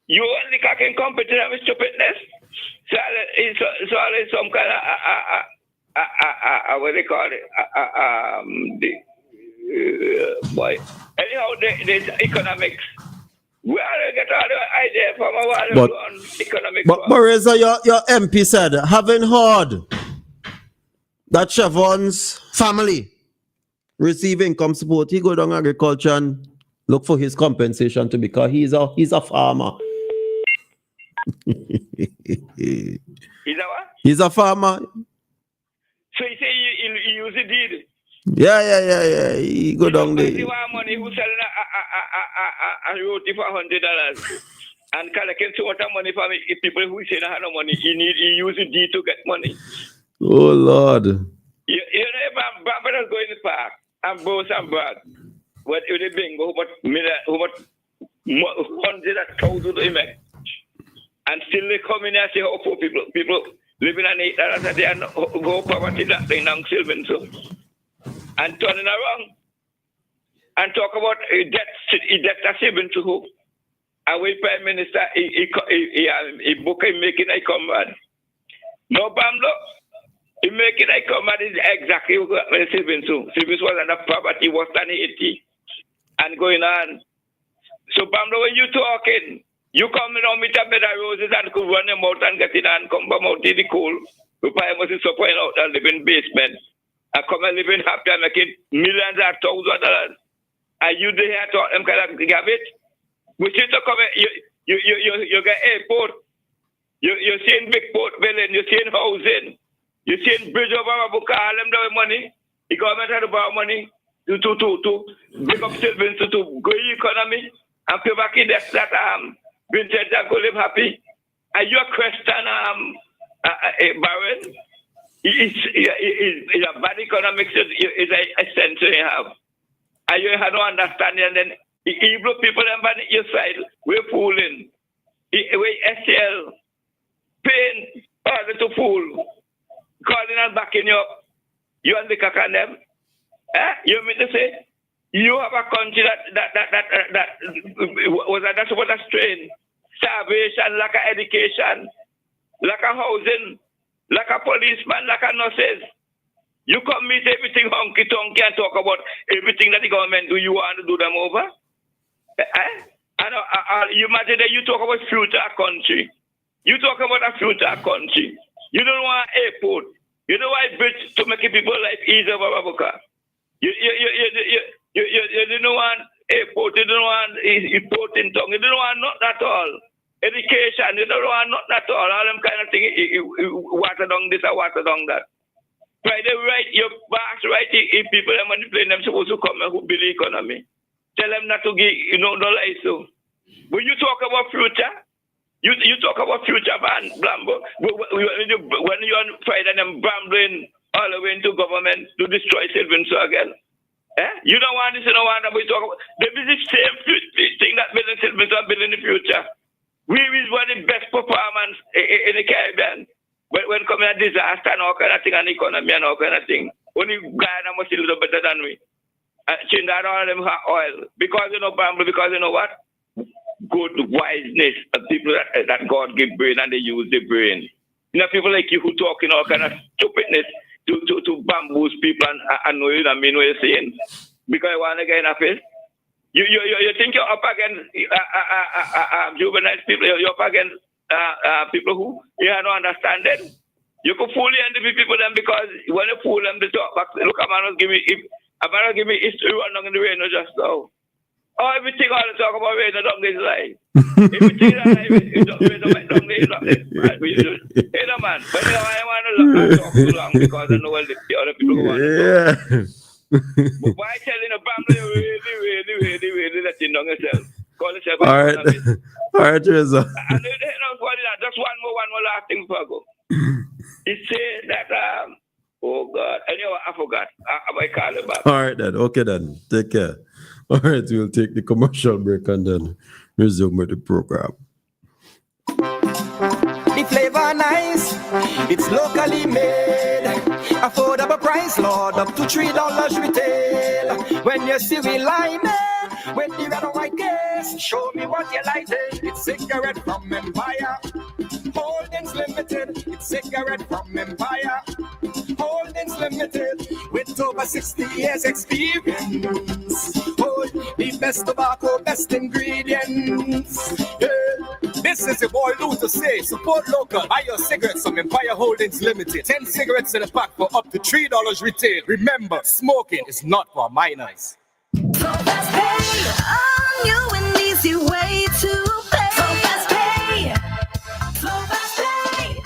you only can compete with stupidness. So it's some kind of what they call it, boy. Anyhow, there's economics. We are get all the idea from our economics. But Marisa, your MP said, having heard that Chevron's family receive income support, he go down agriculture and look for his compensation to because he's a farmer. He's a what? He's a farmer. So he say he use the deed. Yeah. He go down there. You want money who selling a roti for $100 and collecting so much money from people who say they have no money. He use the deed to get money. Oh, Lord. You know, Barbara go in the park and boast and brag. What if they bingo, how much hundreds of thousands they make? And still they come in and say how poor people living on $8 a day and go poverty that they now still been so. And turning around and talk about debt that's been to who? And we Prime Minister, he book him making a command. No, Bamlo. He making a command is exactly what it's been to. Service was under poverty, worse than 80. And going on. So, Bamlo, when you talking, you come in with a bed of roses and could run them out and get in and come out in the cool. The Prime Minister so point out and live in basement. I come and live in happy and making millions of $1,000. And you there to them kind of give it. We see to come you get airport. You're seeing big port building, you're seeing housing, you're seeing bridge over Abuka, all them the money. The government had to borrow money to big up savings to grow the economy and pay back in debt that Vincent that go live happy. And your question Baron, it's a bad economics is a sense you have. And you have no understanding, and then evil people on your side, we're fooling. We SL, paying order to fool, calling and backing you up. You and the cack on them. You mean to say you have a country that's what a strain, starvation, lack of education, lack of housing, lack of policemen, lack of nurses. You come meet everything honky-tonky and talk about everything that the government do. You want to do them over? You imagine that you talk about future country. You talk about a future country. You don't want airport. You don't want bridge to make people life easier for Babuka. You don't want airport. You don't want importing tongue. You don't want nothing at all. Education. You don't want nothing at all. All them kind of things. Water down this or water down that. Right, your boss, right? If people are manipulating them, supposed to come and build the economy. Tell them not to give, no lie. So, when you talk about future, you talk about future, man, Blambo. When you're on Friday and them brambling all the way into government to destroy Sylvan so again. You don't want this, you don't want that. We talk about the same thing that building Sylvan so building the future. We is one of the best performance in the Caribbean. When coming a disaster and all kind of thing, and economy and all kind of thing, only Guyana must be a little better than we. Change that all of them have oil. Because you know, Bramble, because you know what? Good wiseness of people that God give brain and they use the brain. You know, people like you who talk in all kind of stupidness to bamboozle people and know you don't mean what you're saying. Because you want to get in a face. You think you're up against juvenile people, you're up against people who you don't understand them. You could fool the people them because when you fool them, they talk back. Look, a man will give me history running in the rain just now. Oh, everything all the talk about rain, the dung is lie. Everything that hey, no man, but you know, I want to talk too long because I know all the other people who want to talk. But why telling a family really let you know yourself? Call yourself. All right. All right, Teresa. And just one more last thing before I go. He said that, oh God, anyway, I forgot. I call it back. All right, then. Okay, then. Take care. All right, we'll take the commercial break and then resume with the program. The flavor nice, it's locally made. Affordable price, Lord, up to $3 retail. When you see we line with the red and white case, show me what you like. It's cigarette from Empire, Holdings Limited. It's cigarette from Empire, Holdings Limited. With over 60 years experience, hold the best tobacco, best ingredients. Yeah. This is your boy Lou to say, support local, buy your cigarettes from Empire Holdings Limited. 10 cigarettes in a pack for up to $3 retail. Remember, smoking is not for minors. So fast pay, on you an easy way to pay. So fast pay, so fast pay.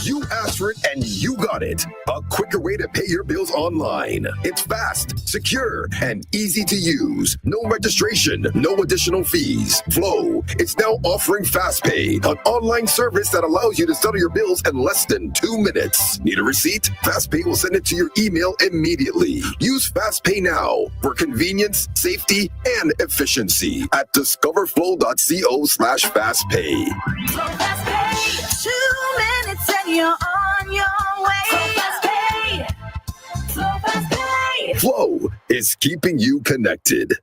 You asked for it and you got it. A quicker way to pay your bills online. It's fast, secure, and easy to use. No registration, no additional fees. Flow is now offering FastPay, an online service that allows you to settle your bills in less than 2 minutes. Need a receipt? FastPay will send it to your email immediately. Use FastPay now for convenience, safety, and efficiency at discoverflow.co/fastpay. So fast pay, 2 minutes and you're on your way. So fast pay, so fast pay. Flow is keeping you connected.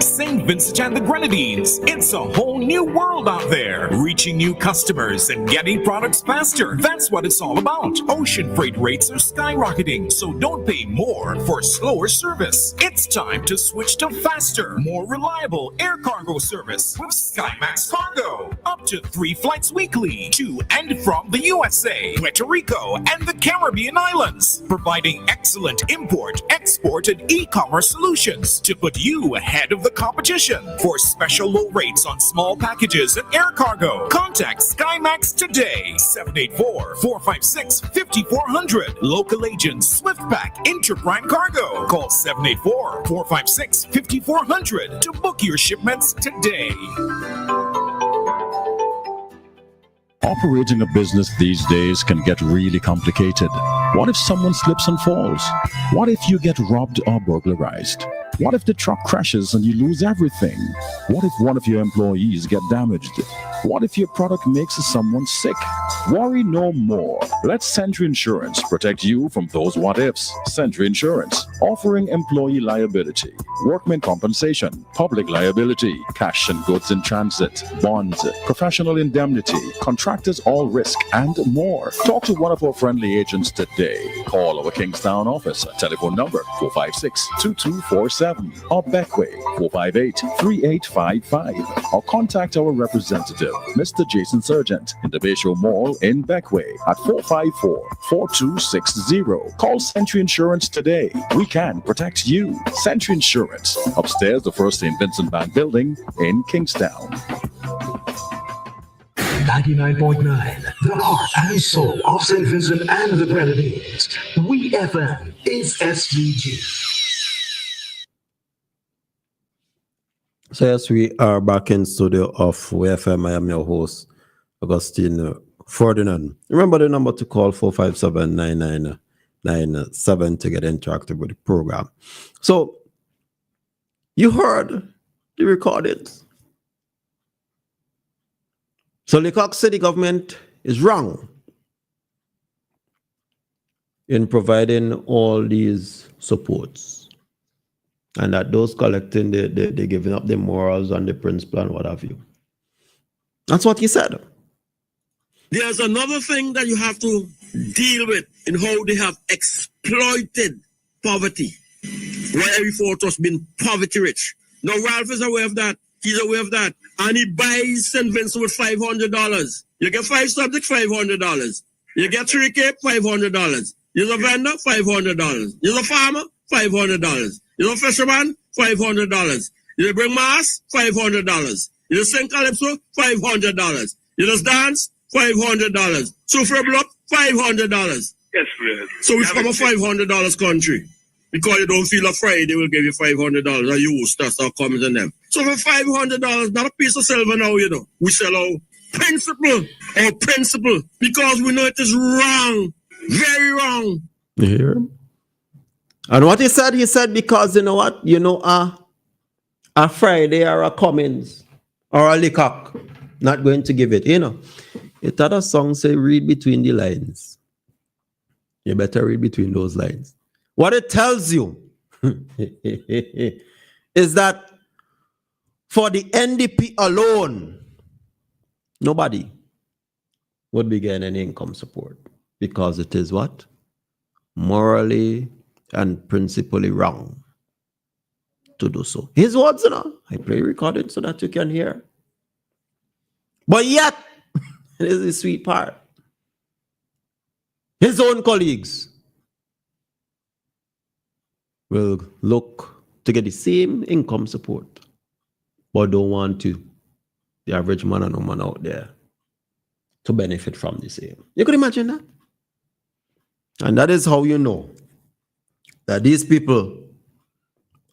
St. Vincent and the Grenadines. It's a whole new world out there. Reaching new customers and getting products faster. That's what it's all about. Ocean freight rates are skyrocketing, so don't pay more for slower service. It's time to switch to faster, more reliable air cargo service with SkyMax Cargo. Up to 3 flights weekly to and from the USA, Puerto Rico, and the Caribbean islands. Providing excellent import, export, and e-commerce solutions to put you ahead of the competition. For special low rates on small packages and air cargo, contact SkyMax today. 784-456-5400. Local agents SwiftPack, Interprime Cargo. Call 784-456-5400 to book your shipments today. Operating a business these days can get really complicated. What if someone slips and falls? What if you get robbed or burglarized? What if the truck crashes and you lose everything? What if one of your employees get damaged? What if your product makes someone sick? Worry no more. Let Sentry Insurance protect you from those what ifs. Sentry Insurance, offering employee liability, workman compensation, public liability, cash and goods in transit, bonds, professional indemnity, contractors all risk, and more. Talk to one of our friendly agents today. Call our Kingstown office. Telephone number 456-2247 or Beckway 458-3855 or contact our representative, Mr. Jason Sargent, in the Bayshore Mall in Beckway at 454-4260. Call Sentry Insurance today. We can protect you. Sentry Insurance, upstairs the First St. Vincent Bank building in Kingstown. 99.9, the heart and soul of St. Vincent and the Grenadines. WEFM is SVG. So yes, we are back in studio of WEFM. I am your host, Augustine Ferdinand. Remember the number to call 457-9997 to get interactive with the program. So you heard the recordings. So Lecoq City government is wrong in providing all these supports, and that those collecting, they're giving up their morals and the principle and what have you. That's what he said. There's another thing that you have to deal with in how they have exploited poverty, where every fourth has been poverty rich. Now Ralph is aware of that. He's aware of that. And he buys St. Vincent with $500. You get 5 subjects, $500. You get 3K, $500. You're a vendor, $500. You're a farmer, $500. You're a fisherman, $500. You bring mass, $500. You sing calypso, $500. You just dance, $500. So for a block, $500. Yes, please. So we become a $500 country. Because you don't feel afraid, they will give you $500. And you start coming to them. So for $500, not a piece of silver now, you know. We sell our principle, because we know it is wrong, very wrong. You hear him? And what he said because you know what? You know, a Friday or a Cummins or a Lecoq not going to give it, you know. It had a song say, read between the lines. You better read between those lines. What it tells you is that for the NDP alone, nobody would be getting any income support because it is what? Morally and principally wrong to do so. His words, you know, I play recording so that you can hear. But yet, this is the sweet part. His own colleagues will look to get the same income support, but don't want to, the average man and woman out there, to benefit from the same. You could imagine that? And that is how you know that these people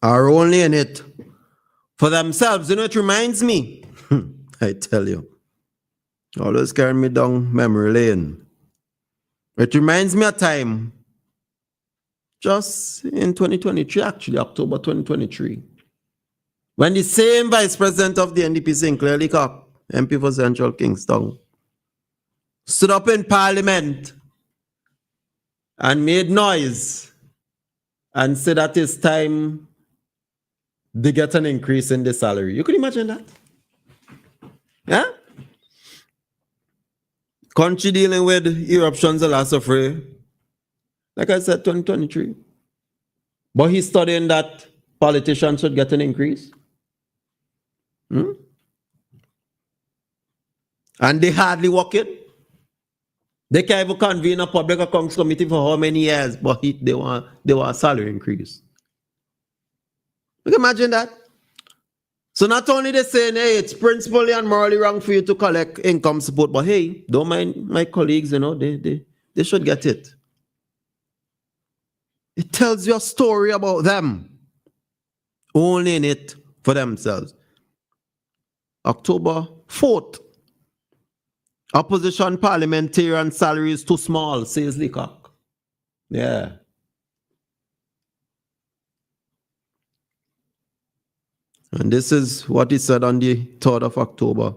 are only in it for themselves. You know, it reminds me, I tell you, always carrying me down memory lane. It reminds me of time just in 2023, actually, October 2023, when the same vice president of the NDP, Sinclair Lecoq, MP for Central Kingston, stood up in Parliament and made noise and said that it's time they get an increase in the salary. You could imagine that? Yeah? Country dealing with eruptions of loss of rain. Like I said, 2023. But he's studying that politicians should get an increase. And they hardly work it. They can't even convene a public accounts committee for how many years, but they want a salary increase. You can imagine that? So not only they saying, hey, it's principally and morally wrong for you to collect income support, but hey, don't mind my colleagues, you know, they should get it. It tells you a story about them, only in it for themselves. October 4th, opposition parliamentarian salary is too small, says Lecoq. Yeah. And this is what he said on the 3rd of October,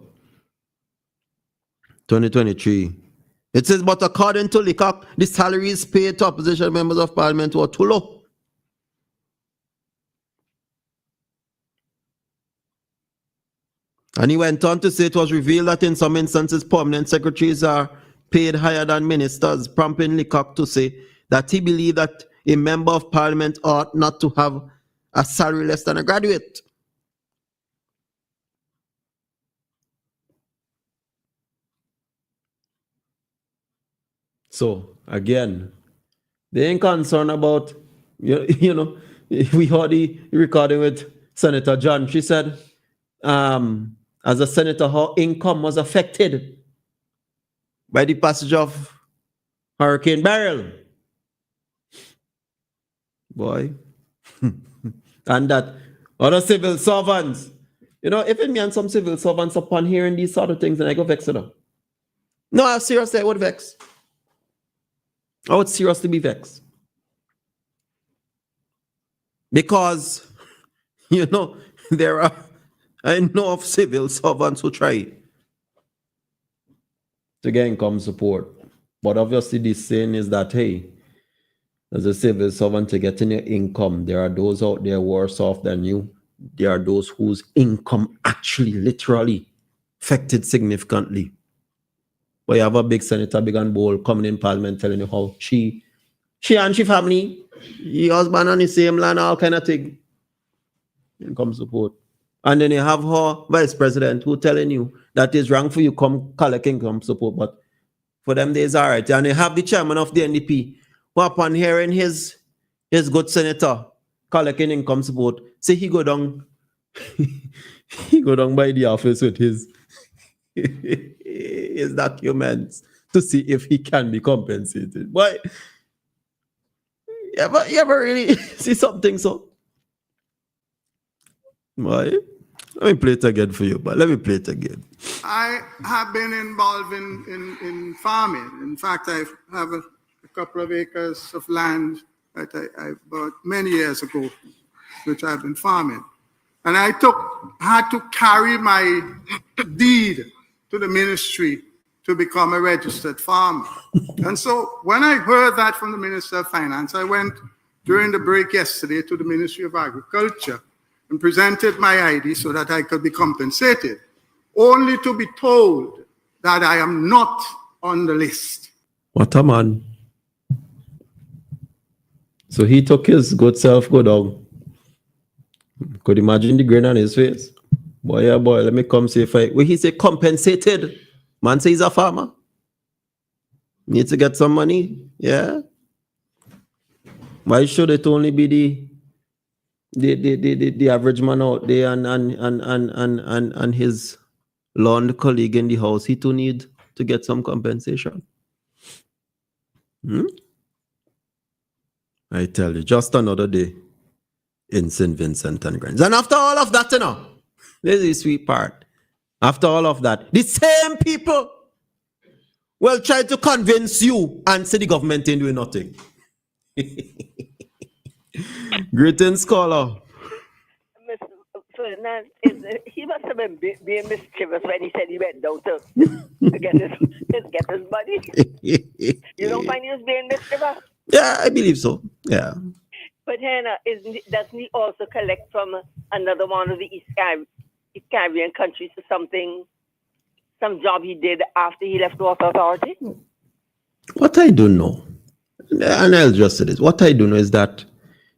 2023. It says, but according to Leacock, the salaries paid to opposition members of parliament were too low. And he went on to say it was revealed that in some instances, permanent secretaries are paid higher than ministers, prompting Leacock to say that he believed that a member of parliament ought not to have a salary less than a graduate. So, again, they ain't concerned about, you know, we heard the recording with Senator John. She said, as a senator, her income was affected by the passage of Hurricane Beryl. Boy. And that other civil servants, you know, even me and some civil servants upon hearing these sort of things, and I go vex them. No, seriously, I would vex. I would seriously be vexed. Because, you know, I know of civil servants who try to get income support. But obviously the saying is that, hey, as a civil servant to get in your income, there are those out there worse off than you. There are those whose income actually literally affected significantly. But you have a big senator, big and bold, coming in parliament telling you how she and she family, your husband on the same land, all kind of thing. Income support. And then you have her vice president who telling you that it's wrong for you come collect income support, but for them days all right. And you have the chairman of the NDP who upon hearing his good senator collecting income support, say he go down by the office with his documents to see if he can be compensated. But you ever really see something so? Why? Let me play it again for you, but let me play it again. I have been involved in farming. In fact, I have a couple of acres of land that I bought many years ago, which I've been farming. And I had to carry my deed to the ministry to become a registered farmer. And so when I heard that from the Minister of Finance, I went during the break yesterday to the Ministry of Agriculture and presented my ID so that I could be compensated, only to be told that I am not on the list. What a man. So he took his good self, go down. Could imagine the grin on his face. Boy, yeah, boy, let me come see if when he say compensated, man say he's a farmer. Need to get some money, yeah. Why should it only be the average man out there and his lawn colleague in the house? He too need to get some compensation. I tell you, just another day in St. Vincent and Grenz. And after all of that, you know, this is the sweet part. After all of that, the same people will try to convince you and say the government ain't doing nothing. Greetings, caller. Mr. Ferdinand, he must have been being mischievous when he said he went down to get his money. You don't find he was being mischievous? Yeah, I believe so. Yeah. But Hannah, doesn't he also collect from another one of the East Caribbean countries for some job he did after he left Water Authority? What I don't know, and I'll just say this, what I do know is that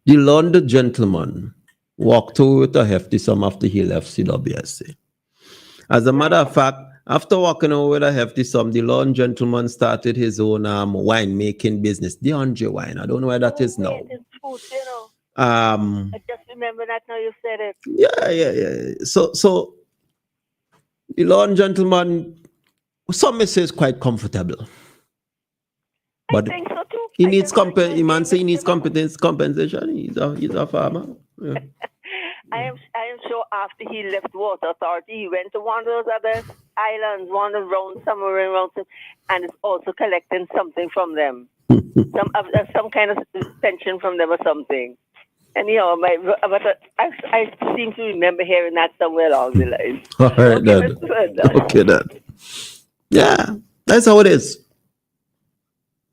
the London gentleman walked away with a hefty sum after he left CWSA. As a matter of fact, after walking away with a hefty sum, the London gentleman started his own wine-making business, the Andre Wine. I don't know where that is now. It's food, you know. I just remember that now you said it. Yeah. So the London gentleman, some may say is quite comfortable. But I think so too. He needs compensation. He's a farmer. Yeah. I am sure after he left Water Authority, he went to one of those other islands, wandered around somewhere around them, and is also collecting something from them. some kind of pension from them or something. Anyhow, I seem to remember hearing that somewhere along the line. All right, Okay, then. Mr. Ferdinand. Okay, then. Yeah, that's how it is.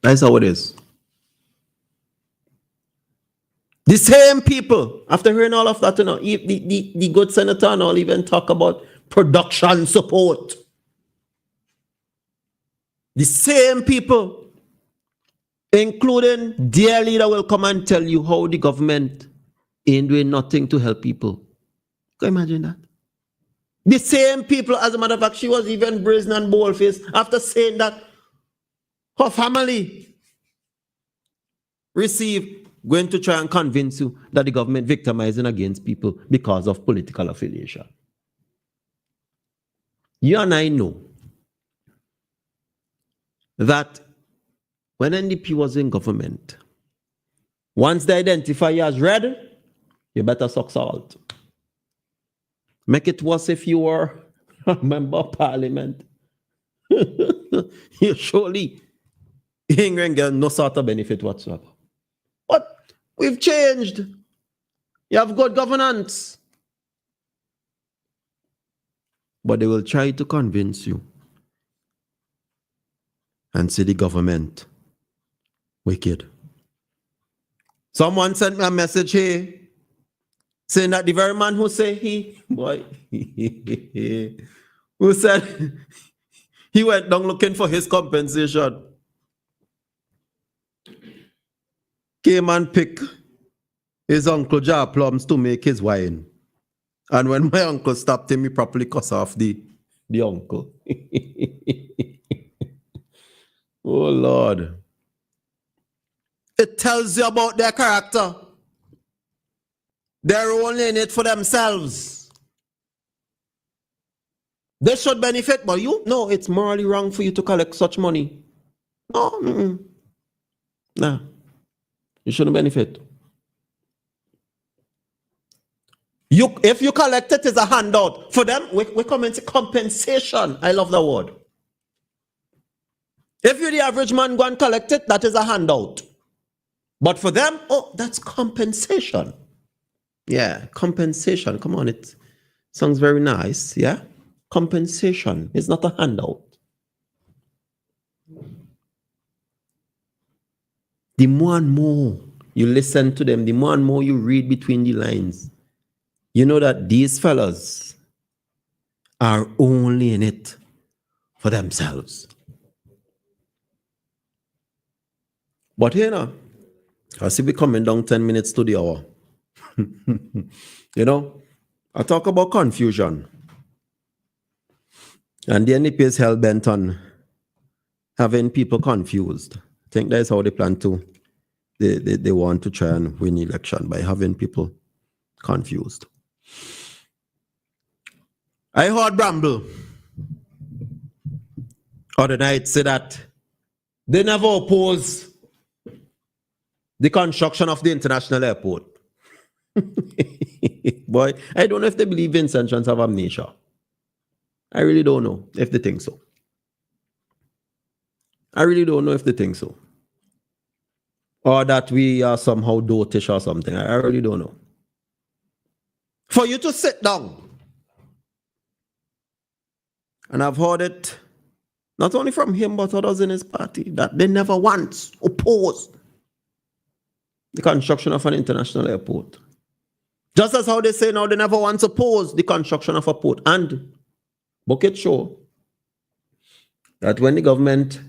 That's how it is. The same people, after hearing all of that, you know, the good senator and all even talk about production support. The same people, including their leader, will come and tell you how the government ain't doing nothing to help people. Can you imagine that? The same people, as a matter of fact, she was even brazen and bold-faced after saying that her family received, going to try and convince you that the government victimizing against people because of political affiliation. You and I know that when NDP was in government, once they identify you as red, you better suck salt. Make it worse if you were a member of parliament. You surely ain't going to get no sort of benefit whatsoever. But we've changed. You have good governance. But they will try to convince you and say the government wicked. Someone sent me a message here saying that the very man who said who said he went down looking for his compensation came and picked his uncle jar plums to make his wine. And when my uncle stopped him, he properly cussed off the uncle. Oh, Lord. It tells you about their character. They're only in it for themselves. They should benefit, but you? No, it's morally wrong for you to collect such money. No. Nah. You shouldn't benefit. If you collect it as a handout, for them, we come into compensation. I love the word. If you're the average man, go and collect it, that is a handout. But for them, oh, that's compensation. Yeah, compensation. Come on, it sounds very nice. Yeah, compensation. It's not a handout. The more and more you listen to them, the more and more you read between the lines, you know that these fellas are only in it for themselves. But you know, I see we coming down 10 minutes to the hour. You know, I talk about confusion. And the NDP is hell-bent on having people confused. I think that's how they plan to, they want to try and win election, by having people confused. I heard Bramble other night say that they never oppose the construction of the international airport. Boy, I don't know if they believe Vincentians have amnesia. I really don't know if they think so. I really don't know if they think so. Or that we are somehow dotish or something. I really don't know. For you to sit down, and I've heard it not only from him but others in his party, that they never once opposed the construction of an international airport. Just as how they say now they never once opposed the construction of a port. And Bucket show that when the government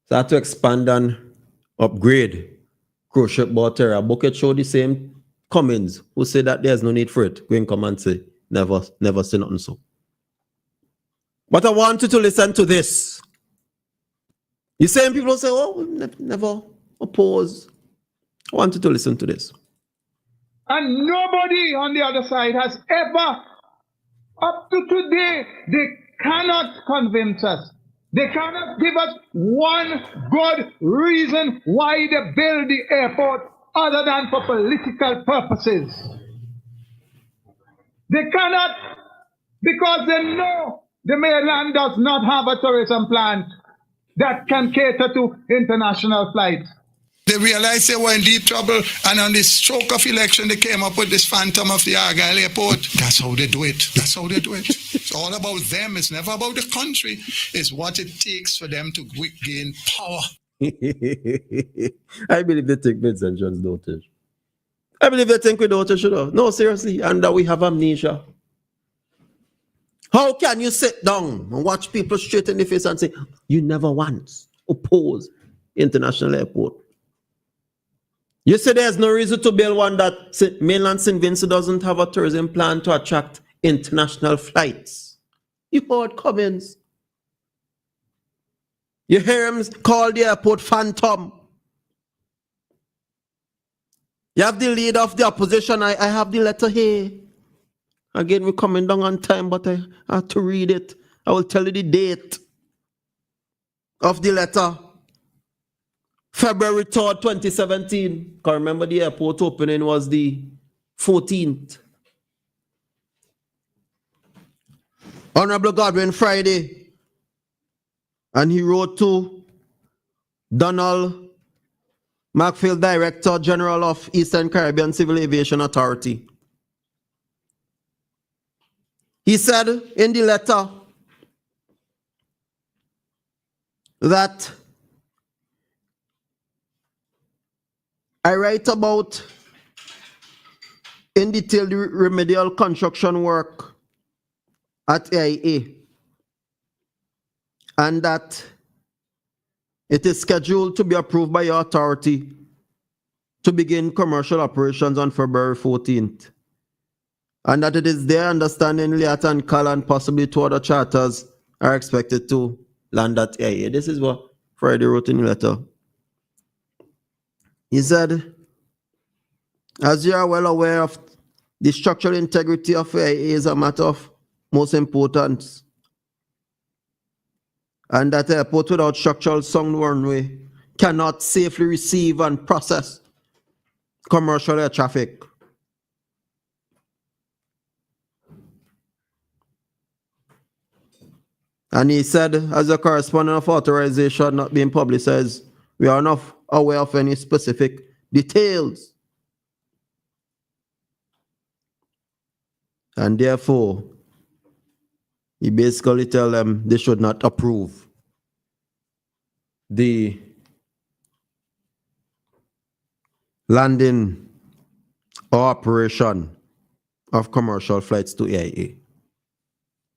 start to expand and upgrade cruise ship boat area, Bucket show the same Cummins who say that there's no need for it. Go and come and say never say nothing so. But I want you to listen to this. The same people say, oh, we never oppose. I want you to listen to this. And nobody on the other side has ever, up to today, they cannot convince us. They cannot give us one good reason why they build the airport other than for political purposes. They cannot, because they know the mainland does not have a tourism plan that can cater to international flights. They realized they were in deep trouble, and on this stroke of election, they came up with this phantom of the Argyle Airport. That's how they do it. That's how they do it. It's all about them. It's never about the country. It's what it takes for them to gain power. I believe they take Vince and John's daughter. I believe they think we daughter should have. No, seriously, and that we have amnesia. How can you sit down and watch people straight in the face and say, you never once oppose international airport? You say there's no reason to build one that mainland St. Vincent doesn't have a tourism plan to attract international flights. You heard Cummins. You hear him call the airport phantom. You have the leader of the opposition. I have the letter here. Again, we're coming down on time, but I have to read it. I will tell you the date of the letter. February 3rd, 2017. Because remember the airport opening was the 14th. Honorable Godwin Friday. And he wrote to Donald Macfield, Director General of Eastern Caribbean Civil Aviation Authority. He said in the letter that I write about in detail the remedial construction work at AIA, and that it is scheduled to be approved by your authority to begin commercial operations on February 14th. And that it is their understanding Liat and Cal and possibly two other charters are expected to land at AIA. This is what Friday wrote in the letter. He said, as you are well aware of, the structural integrity of AIA is a matter of most importance. And that airport without structural sound runway cannot safely receive and process commercial air traffic. And he said, as a correspondent of authorization not being publicized, we are not aware of any specific details. And therefore, he basically tell them they should not approve the landing or operation of commercial flights to AIA.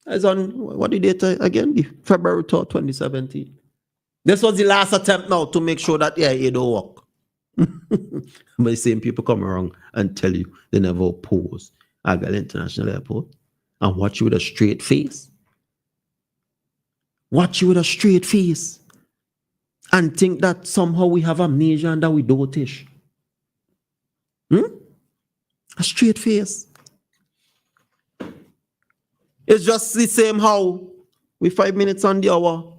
As on, what the date again? The February 3rd, 2017. This was the last attempt now to make sure that AIA don't work. But the same people come around and tell you they never oppose Argyle International Airport. And watch you with a straight face. Watch you with a straight face. And think that somehow we have amnesia and that we dotish. A straight face. It's just the same how we 5 minutes on the hour.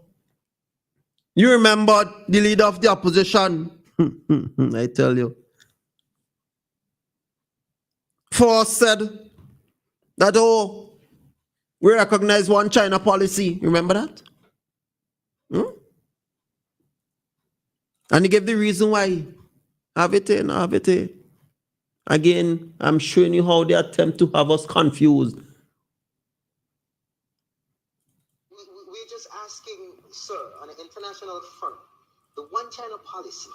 You remember the leader of the opposition. I tell you. First said that, oh, we recognize one China policy. Remember that? And he gave the reason why. Have it in, have it in. Again, I'm showing you how they attempt to have us confused. We're just asking, sir, on an international front, the one China policy,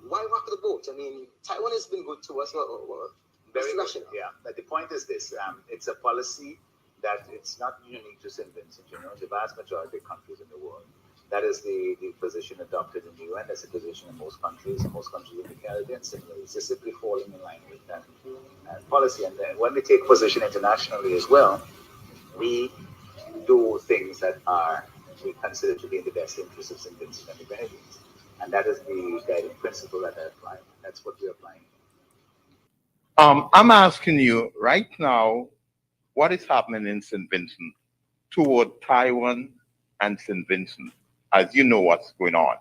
why rock the boat? I mean, Taiwan has been good to us. Very good. Yeah, but the point is this: it's a policy that it's not unique to St. Vincent. You know, the vast majority of countries in the world, that is the position adopted in the UN. That's the position in most countries, in the Caribbean. Similarly, it's just simply falling in line with that policy. And then when we take position internationally as well, we do things that we consider to be in the best interest of St. Vincent and the Grenadines. And that is the guiding principle that I apply. That's what we're applying. I'm asking you right now, what is happening in St. Vincent toward Taiwan and St. Vincent, as you know what's going on.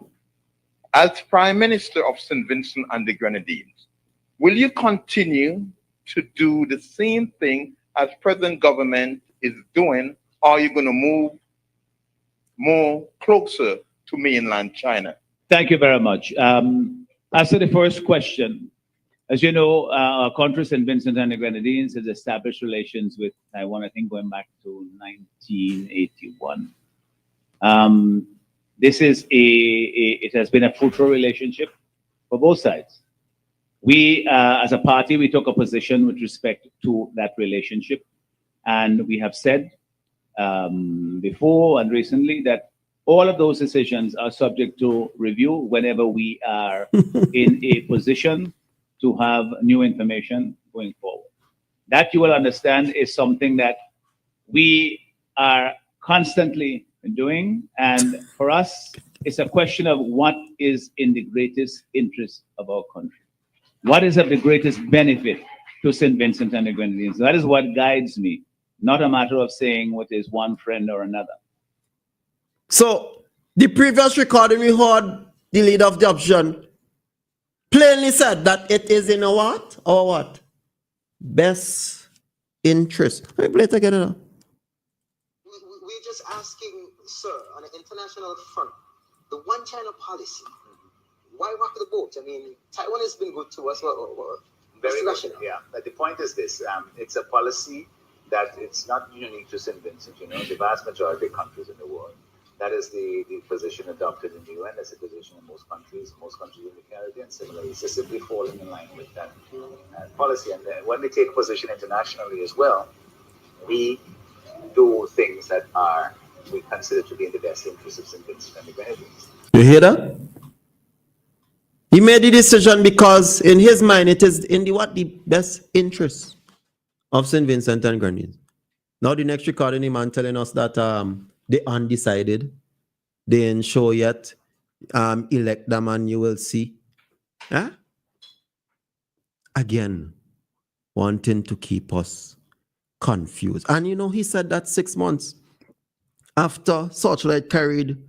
As Prime Minister of St. Vincent and the Grenadines, will you continue to do the same thing as present government is doing, or are you going to move more closer to mainland China? Thank you very much. As to the first question, as you know, our country, St. Vincent and the Grenadines, has established relations with Taiwan, I think, going back to 1981. It has been a fruitful relationship for both sides. We, as a party, we took a position with respect to that relationship. And we have said before and recently that all of those decisions are subject to review whenever we are in a position to have new information going forward. That, you will understand, is something that we are constantly doing. And for us, it's a question of what is in the greatest interest of our country. What is of the greatest benefit to St. Vincent and the Grenadines? That is what guides me, not a matter of saying what is one friend or another. So, the previous recording we heard, the leader of the opposition plainly said that it is in our what? Our what? Best interest. Let me play it again now. We're just asking, sir, on an international front, the one China policy, why rock the boat? I mean, Taiwan has been good to us. Very good. Yeah, but the point is this: it's a policy that it's not unique to St. Vincent. You know, the vast majority of countries in the world, that is the position adopted in the UN. That's the position in most countries in the Caribbean. Similarly, it's just simply falling in line with that policy. And when we take position internationally as well, we do things that we consider to be in the best interest of St. Vincent and the Grenadines. You hear that? He made the decision because in his mind it is in the best interest of St. Vincent and Grenadines. Now the next recording, the man telling us that they undecided, they ain't sure yet. Elect them and you will see. Huh? Again, wanting to keep us confused. And you know, he said that 6 months after Searchlight carried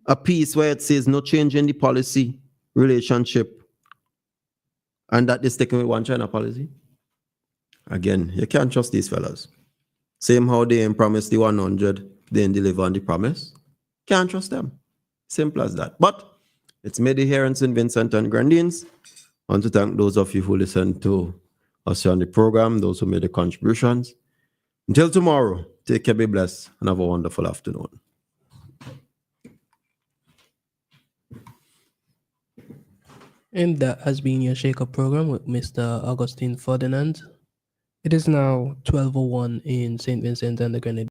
a piece where it says no change in the policy relationship, and that they're sticking with one China policy. Again, you can't trust these fellas. Same how they ain't promised the 100, they ain't deliver on the promise. Can't trust them. Simple as that. But it's made here in St. Vincent and Grenadines. I want to thank those of you who listened to us here on the program, those who made the contributions. Until tomorrow, take care, be blessed, and have a wonderful afternoon. And that has been your Shakeup program with Mr. Augustine Ferdinand. It is now 12:01 in St. Vincent and the Grenadines.